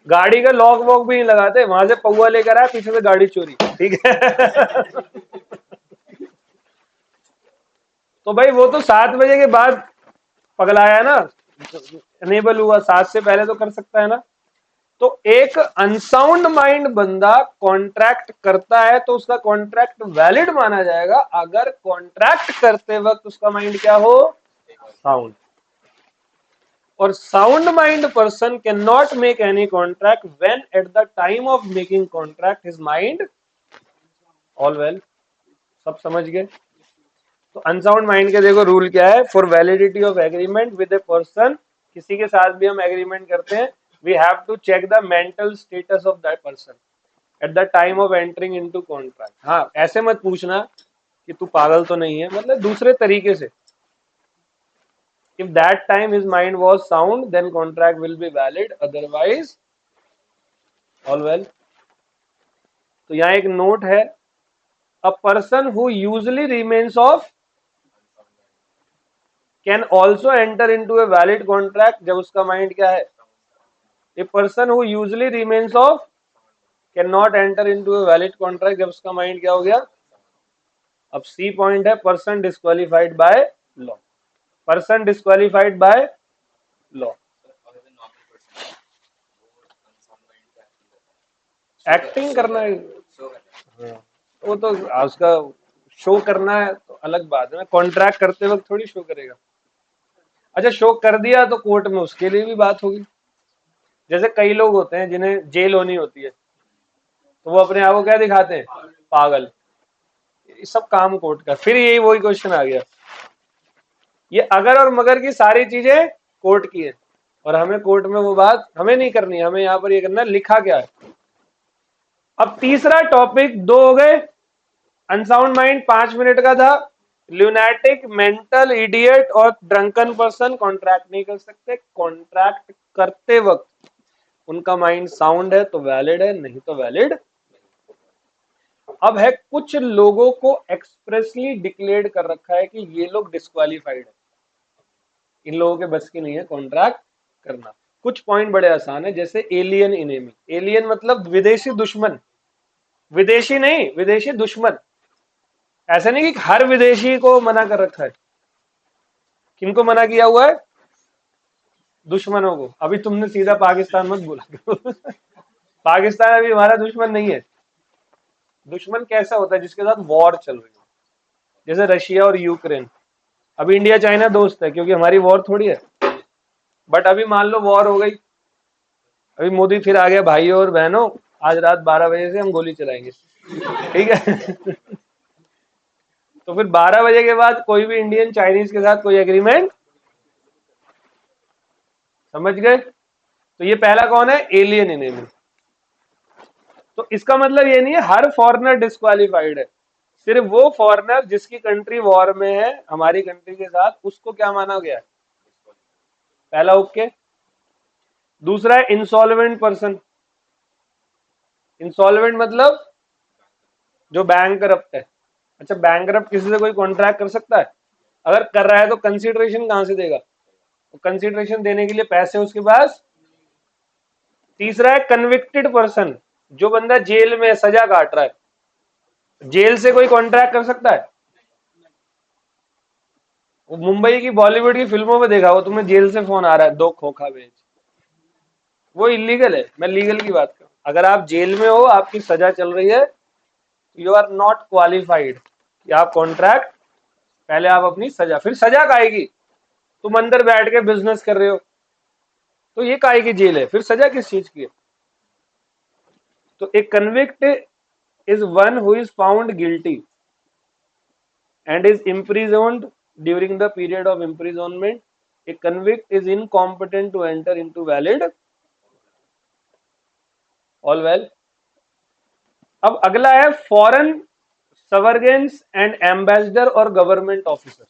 गाड़ी का लॉक वॉक भी नहीं लगाते, वहां से पौवा लेकर आया, पीछे से गाड़ी चोरी, ठीक है। तो भाई वो तो 7 बजे के बाद पगलाया ना, अनेबल हुआ, 7 से पहले तो कर सकता है ना। तो एक अनसाउंड माइंड बंदा कॉन्ट्रैक्ट करता है तो उसका कॉन्ट्रैक्ट वैलिड माना जाएगा अगर कॉन्ट्रैक्ट करते वक्त उसका माइंड क्या हो? साउंड। और sound mind person can not make any contract when eight the time of making contract his mind all well. सब समझ गए? तो अनसाउंड माइंड के देखो रूल क्या है। For validity of agreement with a person, किसी के साथ भी हम एग्रीमेंट करते हैं, we have to check the mental status of that person at the time of entering into contract. हाँ, ऐसे मत पूछना कि तू पागल तो नहीं है, मतलब दूसरे तरीके से। If that time his mind was sound then contract will be valid, otherwise all well. तो यहाँ एक नोट है, a person who usually remains of can also enter into a valid contract जब उसका माइंड क्या है? A person who usually remains of can not enter into a valid contract जब उसका माइंड क्या हो गया? अब सी पॉइंट है, person disqualified by law. Person disqualified by law. Acting करना है, हाँ, वो तो उसका शो करना है तो अलग बात है ना, कॉन्ट्रैक्ट करते वक्त थोड़ी शो करेगा। अच्छा, शो कर दिया तो कोर्ट में उसके लिए भी बात होगी। जैसे कई लोग होते हैं जिन्हें जेल होनी होती है, तो वो अपने आप को क्या दिखाते हैं? पागल। ये सब काम कोर्ट का। फिर यही वही क्वेश्चन आ गया, ये अगर और मगर की सारी चीजें कोर्ट की है, और हमें कोर्ट में वो बात हमें नहीं करनी, हमें यहाँ पर ये करना है लिखा क्या है। अब तीसरा टॉपिक दो हो गए, अनसाउंड माइंड 5 मिनट का था, ल्यूनैटिक, मेंटल, इडियट और ड्रंकन पर्सन कॉन्ट्रैक्ट नहीं कर सकते। कॉन्ट्रैक्ट करते वक्त उनका माइंड साउंड है तो वैलिड है, नहीं तो वैलिड। अब है, कुछ लोगों को एक्सप्रेसली डिक्लेयर कर रखा है कि ये लोग डिस्क्वालिफाइड है, इन लोगों के बस की नहीं है कॉन्ट्रैक्ट करना। कुछ पॉइंट बड़े आसान है, जैसे एलियन इनेमी। एलियन मतलब विदेशी दुश्मन, विदेशी नहीं, विदेशी दुश्मन। ऐसा नहीं कि हर विदेशी को मना कर रखा है, किनको मना किया हुआ है? दुश्मनों को। अभी तुमने सीधा पाकिस्तान मत बोला। पाकिस्तान अभी हमारा दुश्मन नहीं है। दुश्मन कैसा होता है? जिसके साथ वॉर चल रही है, जैसे रशिया और यूक्रेन। अभी इंडिया चाइना दोस्त है क्योंकि हमारी वॉर थोड़ी है, बट अभी मान लो वॉर हो गई, अभी मोदी फिर आ गया, भाइयों और बहनों आज रात 12 बजे से हम गोली चलाएंगे, ठीक है। तो फिर 12 बजे के बाद कोई भी इंडियन चाइनीज के साथ कोई एग्रीमेंट, समझ गए? तो ये पहला कौन है? Alien enemy. तो इसका मतलब ये नहीं है हर फॉरेनर डिस्क्वालिफाइड है, सिर्फ वो फॉरेनर जिसकी कंट्री वॉर में है हमारी कंट्री के साथ, उसको क्या माना गया है? पहला ओके। दूसरा है इंसॉल्वेंट पर्सन। इंसॉल्वेंट मतलब जो बैंक करप्ट है। अच्छा, बैंक करप्ट किसी से कोई कॉन्ट्रैक्ट कर सकता है? अगर कर रहा है तो कंसिडरेशन कहां से देगा? तो कंसिडरेशन देने के लिए पैसे उसके पास। तीसरा है कन्विक्टेड पर्सन, जो बंदा जेल में सजा काट रहा है, जेल से कोई कॉन्ट्रैक्ट कर सकता है? वो मुंबई की बॉलीवुड की फिल्मों में देखा, वो तुम्हें जेल से फोन आ रहा है, दो खोखा बेच, वो इलीगल है। मैं लीगल की बात कर रहा हूं। अगर आप जेल में हो, आपकी सजा चल रही है, यू आर नॉट क्वालिफाइड कि आप कॉन्ट्रैक्ट, पहले आप अपनी सजा, फिर सजा का आएगी। तुम अंदर बैठ के बिजनेस कर रहे हो तो ये काहे की जेल है, फिर सजा किस चीज की है? तो a convict is one who is found guilty and is imprisoned during the period of imprisonment. A convict is incompetent to enter into valid. All well. अब अगला है फॉरेन सवर्गेंस एंड एम्बेसडर और गवर्नमेंट ऑफिसर।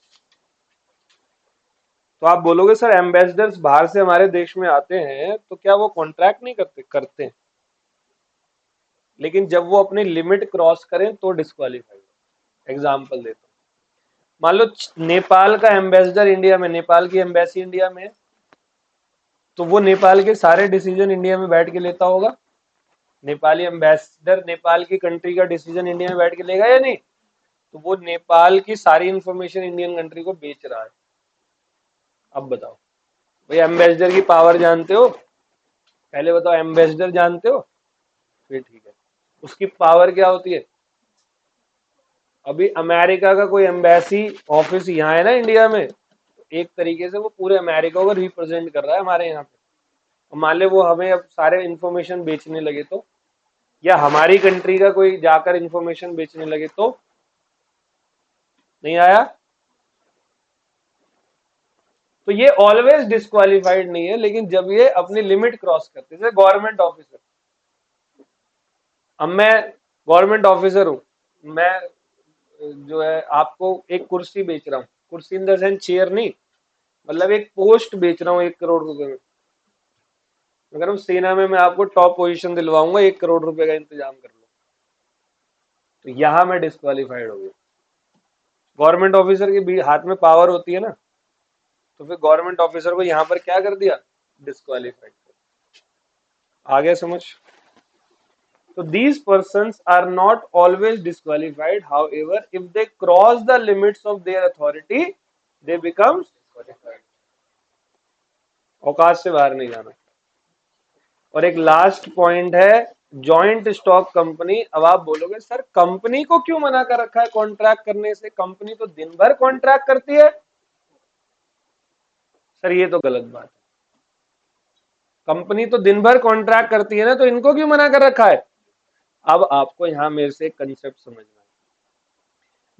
तो आप बोलोगे सर एम्बेसडर्स बाहर से हमारे देश में आते हैं तो क्या वो कॉन्ट्रैक्ट नहीं करते? करते हैं, लेकिन जब वो अपनी लिमिट क्रॉस करें तो डिस्क्वालीफाइड। एग्जाम्पल देता हूं, मान लो नेपाल का एम्बेसडर इंडिया में, नेपाल की एम्बेसी इंडिया में, तो वो नेपाल के सारे डिसीजन इंडिया में बैठ के लेता होगा? नेपाली एम्बेसडर नेपाल की कंट्री का डिसीजन इंडिया में बैठ के लेगा या नहीं? तो वो नेपाल की सारी इंफॉर्मेशन इंडियन कंट्री को बेच रहा है। अब बताओ भाई, एम्बेसडर की पावर जानते हो? पहले बताओ, एम्बेसडर जानते हो? फिर ठीक है, उसकी पावर क्या होती है? अभी अमेरिका का कोई एम्बेसी ऑफिस यहाँ है ना इंडिया में, तो एक तरीके से वो पूरे अमेरिका को रिप्रेजेंट कर रहा है हमारे यहाँ पे। मान ले वो हमें अब सारे इंफॉर्मेशन बेचने लगे तो, या हमारी कंट्री का कोई जाकर इंफॉर्मेशन बेचने लगे तो, नहीं आया? तो ये ऑलवेज डिस्क्वालिफाइड नहीं है, लेकिन जब ये अपनी लिमिट क्रॉस करते, जैसे गवर्नमेंट ऑफिसर, अब मैं गवर्नमेंट ऑफिसर हूं, मैं जो है आपको एक कुर्सी बेच रहा हूँ, कुर्सी इन द सेंस चेयर नहीं, मतलब एक पोस्ट बेच रहा हूँ 1 करोड़ रुपए में। अगर हम सेना में मैं आपको टॉप पोजीशन दिलवाऊंगा, 1 करोड़ रुपए का इंतजाम कर लो, तो यहां मैं डिस्क्वालीफाइड हो गया। गवर्नमेंट ऑफिसर के हाथ में पावर होती है ना, तो फिर गवर्नमेंट ऑफिसर को यहां पर क्या कर दिया? डिस्क्वालीफाइड। आगे समझ? तो these persons are not always disqualified, however if they cross the limits of their authority they become disqualified। औकात से बाहर नहीं जाना। और एक लास्ट पॉइंट है जॉइंट स्टॉक कंपनी। अब आप बोलोगे सर कंपनी को क्यों मना कर रखा है कॉन्ट्रैक्ट करने से, कंपनी तो दिन भर कॉन्ट्रैक्ट करती है। सर ये तो गलत बात है, कंपनी तो दिन भर कॉन्ट्रैक्ट करती है ना, तो इनको क्यों मना कर रखा है? अब आपको यहां मेरे से एक कंसेप्ट समझना है।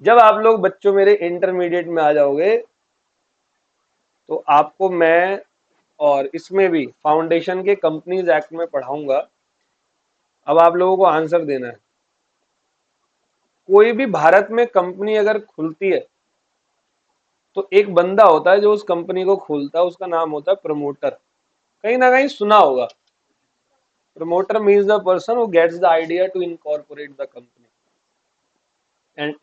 जब आप लोग बच्चों मेरे इंटरमीडिएट में आ जाओगे तो आपको मैं, और इसमें भी फाउंडेशन के कंपनीज एक्ट में पढ़ाऊंगा। अब आप लोगों को आंसर देना है। कोई भी भारत में कंपनी अगर खुलती है तो एक बंदा होता है जो उस कंपनी को खोलता है, उसका नाम होता है प्रमोटर। कहीं ना कहीं सुना होगा। Promoter means the person who gets the idea to incorporate the company and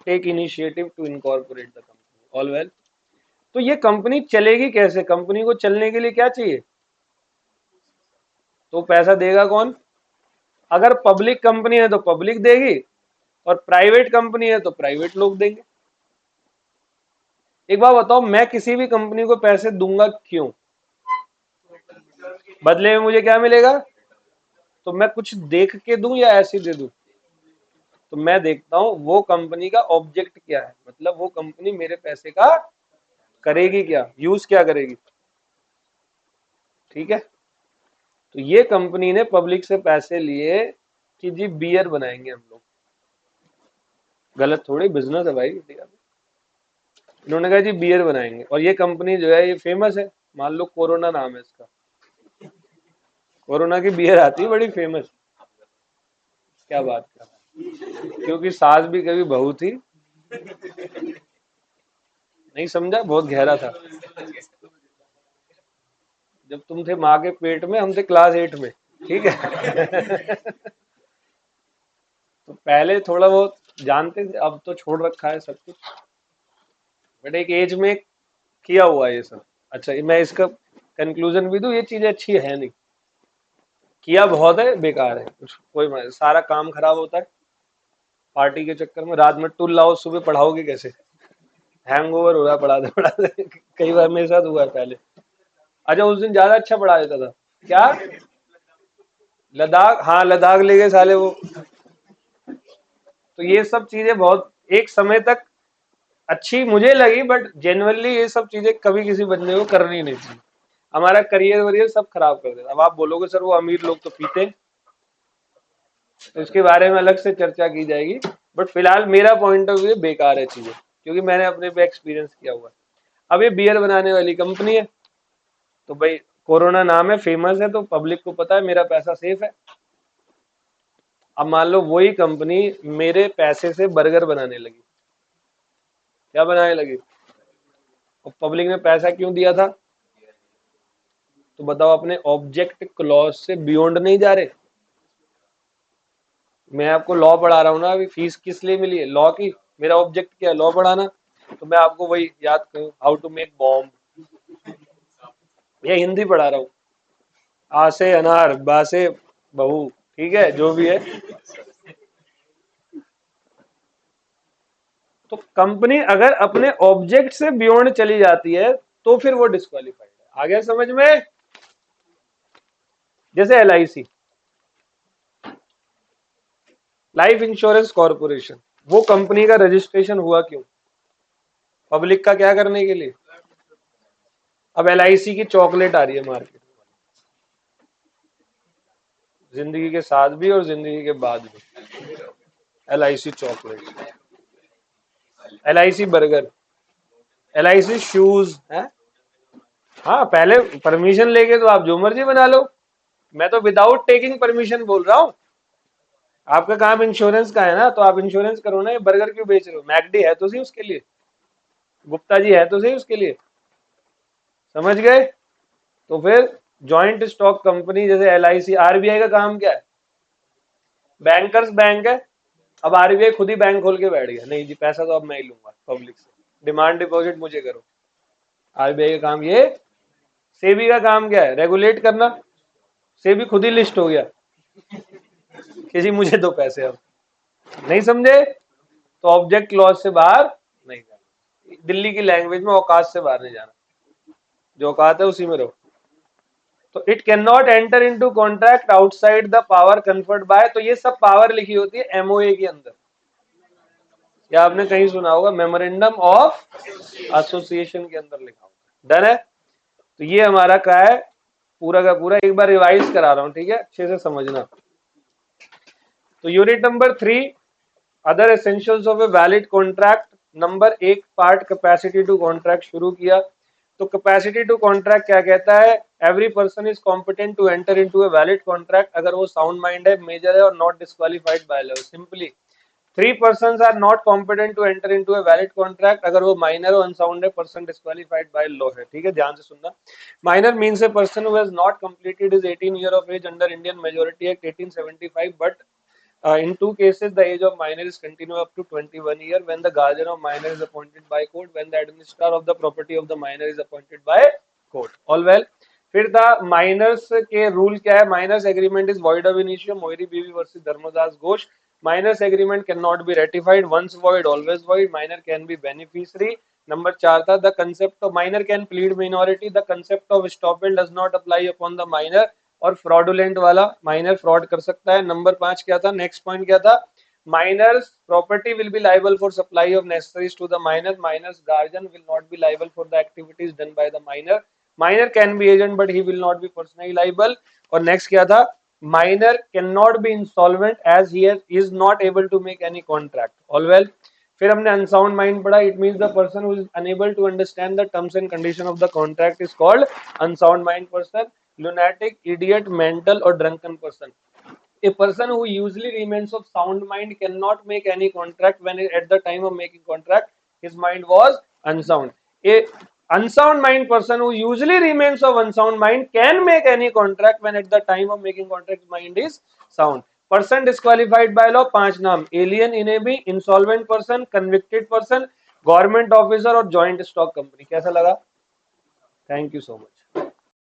take initiative to incorporate the company. All well. तो ये कंपनी चलेगी कैसे? कंपनी को चलने के लिए क्या चाहिए? तो पैसा देगा कौन? अगर पब्लिक कंपनी है तो पब्लिक देगी, और प्राइवेट कंपनी है तो प्राइवेट लोग देंगे। एक बात बताओ, मैं किसी भी कंपनी को पैसे दूंगा क्यों? बदले में मुझे क्या मिलेगा? तो मैं कुछ देख के दूं या ऐसे दे दूं? तो मैं देखता हूं वो कंपनी का ऑब्जेक्ट क्या है, मतलब वो कंपनी मेरे पैसे का करेगी क्या, यूज क्या करेगी। ठीक है, तो ये कंपनी ने पब्लिक से पैसे लिए कि जी बियर बनाएंगे हम लोग। गलत थोड़ी, बिजनेस है भाई इंडिया में। इन्होंने कहा जी बियर बनाएंगे, और ये कंपनी जो है ये फेमस है, मान लो कोरोना नाम है इसका, कोरोना की बियर आती है बड़ी फेमस। क्या बात कर रहा है, क्योंकि सास भी कभी बहू थी। नहीं समझा, बहुत गहरा था। जब तुम थे माँ के पेट में, हम थे क्लास 8 में। ठीक है। तो पहले थोड़ा बहुत जानते थे, अब तो छोड़ रखा है सब कुछ, बट एक एज में किया हुआ है ये सब। अच्छा, मैं इसका कंक्लूजन भी दूं, ये चीजें अच्छी है नहीं, किया बहुत है, बेकार है, कुछ कोई सारा काम खराब होता है पार्टी के चक्कर में। रात में टूल लाओ, सुबह पढ़ाओगे कैसे? हैंगओवर हो रहा है पढ़ाते पढ़ाते। कई बार मेरे साथ हुआ है पहले। अच्छा, उस दिन ज्यादा अच्छा पढ़ा देता था। क्या? लद्दाख? हाँ, लद्दाख ले गए साले वो। तो ये सब चीजें बहुत एक समय तक अच्छी मुझे लगी, बट जेन्युइनली ये सब चीजें कभी किसी बंदे को करनी नहीं चाहिए। हमारा करियर वरियर सब खराब कर देता। अब आप बोलोगे सर वो अमीर लोग तो पीते हैं, तो इसके बारे में अलग से चर्चा की जाएगी, बट फिलहाल मेरा पॉइंट ऑफ व्यू बेकार है चीजें, क्योंकि मैंने अपने पे एक्सपीरियंस किया हुआ है। अब ये बियर बनाने वाली कंपनी है, तो भाई कोरोना नाम है, फेमस है, तो पब्लिक को पता है मेरा पैसा सेफ है। अब मान लो वही कंपनी मेरे पैसे से बर्गर बनाने लगी, क्या बनाने लगी, और पब्लिक ने पैसा क्यों दिया था? तो बताओ, अपने ऑब्जेक्ट क्लॉज से बियॉन्ड नहीं जा रहे। मैं आपको लॉ पढ़ा रहा हूँ ना, अभी फीस किस लिए मिली है? लॉ की। मेरा ऑब्जेक्ट क्या है? लॉ पढ़ाना। तो मैं आपको वही याद करूँ, हाउ टू मेक बॉम्ब, या हिंदी पढ़ा रहा हूँ, आ से अनार, बा से बहू, ठीक है, जो भी है। तो कंपनी अगर अपने ऑब्जेक्ट से बियॉन्ड चली जाती है तो फिर वो डिस्क्वालीफाइड है। आ गया समझ में? जैसे LIC, लाइफ इंश्योरेंस कॉर्पोरेशन, वो कंपनी का रजिस्ट्रेशन हुआ क्यों? पब्लिक का क्या करने के लिए? अब LIC की चॉकलेट आ रही है मार्केट में, जिंदगी के साथ भी और जिंदगी के बाद भी। LIC chocolate, LIC burger, LIC shoes है। हाँ, पहले परमिशन लेके तो आप जो मर्जी बना लो, मैं तो विदाउट टेकिंग परमिशन बोल रहा हूँ। आपका काम इंश्योरेंस का है ना, तो आप इंश्योरेंस करो ना। ये बर्गर क्यों बेच रहे हो? मैकडी है तो सही उसके लिए, गुप्ता जी है तो सही उसके लिए, समझ गए? तो फिर जॉइंट स्टॉक कंपनी जैसे LIC, RBI का काम क्या है? बैंकर्स बैंक है। अब RBI खुद ही बैंक खोल के बैठ गया, नहीं जी पैसा तो अब मैं ही लूंगा पब्लिक से, डिमांड डिपॉजिट मुझे करो। RBI का काम ये। सेबी का काम क्या है? रेगुलेट करना। सेबी खुद ही लिस्ट हो गया कि जी मुझे दो पैसे। अब नहीं समझे? तो ऑब्जेक्ट क्लॉज से बाहर नहीं जाना, दिल्ली की लैंग्वेज में औकात से बाहर नहीं जाना, जो औकात है उसी में रहो। तो it can not enter into contract outside the power conferred bye. तो ये सब पावर लिखी होती है MOA के अंदर, या आपने कहीं सुना होगा मेमोरेंडम ऑफ एसोसिएशन के अंदर लिखा होगा। डन है? तो ये हमारा क्या है, पूरा का पूरा एक बार रिवाइज करा रहा हूं, ठीक है, अच्छे से समझना। तो unit number 3, other essentials of a valid contract. Number 1 part capacity to contract शुरू किया। तो कैपेसिटी टू कॉन्ट्रैक्ट क्या कहता है? Every person is competent to enter into a valid contract अगर वो साउंड माइंड है, मेजर है और not disqualified by law. Simply 3 persons are not competent to enter into a valid contract अगर वो माइनर और अनसाउंड है, पर्सन डिस्क्वालीफाइड बाय लॉ है। ठीक है, ध्यान से सुनना। Minor means a person who has not completed his 18 year of age under Indian Majority Act 1875, but in two cases the age of minor is continued up to 21 year when the guardian of minor is appointed by court, when the administrator of the property of the minor is appointed by court. All well. फिर द माइनर्स के रूल क्या है? Minor's agreement is void of initio, Mohori Bibee versus Dharmodas Ghose. Minor's agreement can not be ratified, once void always void. Minor can be beneficiary. Number 4 था the concept of minor can plead minority, the concept of estoppel does not apply upon the minor. और फ्रॉडुलेंट वाला, माइनर फ्रॉड कर सकता है। नंबर 5 क्या था? नेक्स्ट पॉइंट क्या था? Minor's property will be liable for supply of necessaries to the minor, minor's guardian will not be liable for the activities done by the minor. Minor can be agent but he will not be personally liable. और नेक्स्ट क्या था? Minor can not be insolvent as he is not able to make any contract. All well. फिर हमने अनसाउंड माइंड पढ़ा। It means the person who is unable to understand the terms and condition of the contract is called unsound mind person. lunatic, idiot, mental or drunken person. A person who usually remains of sound mind cannot make any contract when at the time of making contract his mind was unsound. A unsound mind person who usually remains of unsound mind can make any contract when at the time of making contract his mind is sound. Person disqualified by law 5 नाम, एलियन, इनेबी, insolvent person, convicted person, government officer और जॉइंट स्टॉक कंपनी। कैसा लगा? Thank you so much.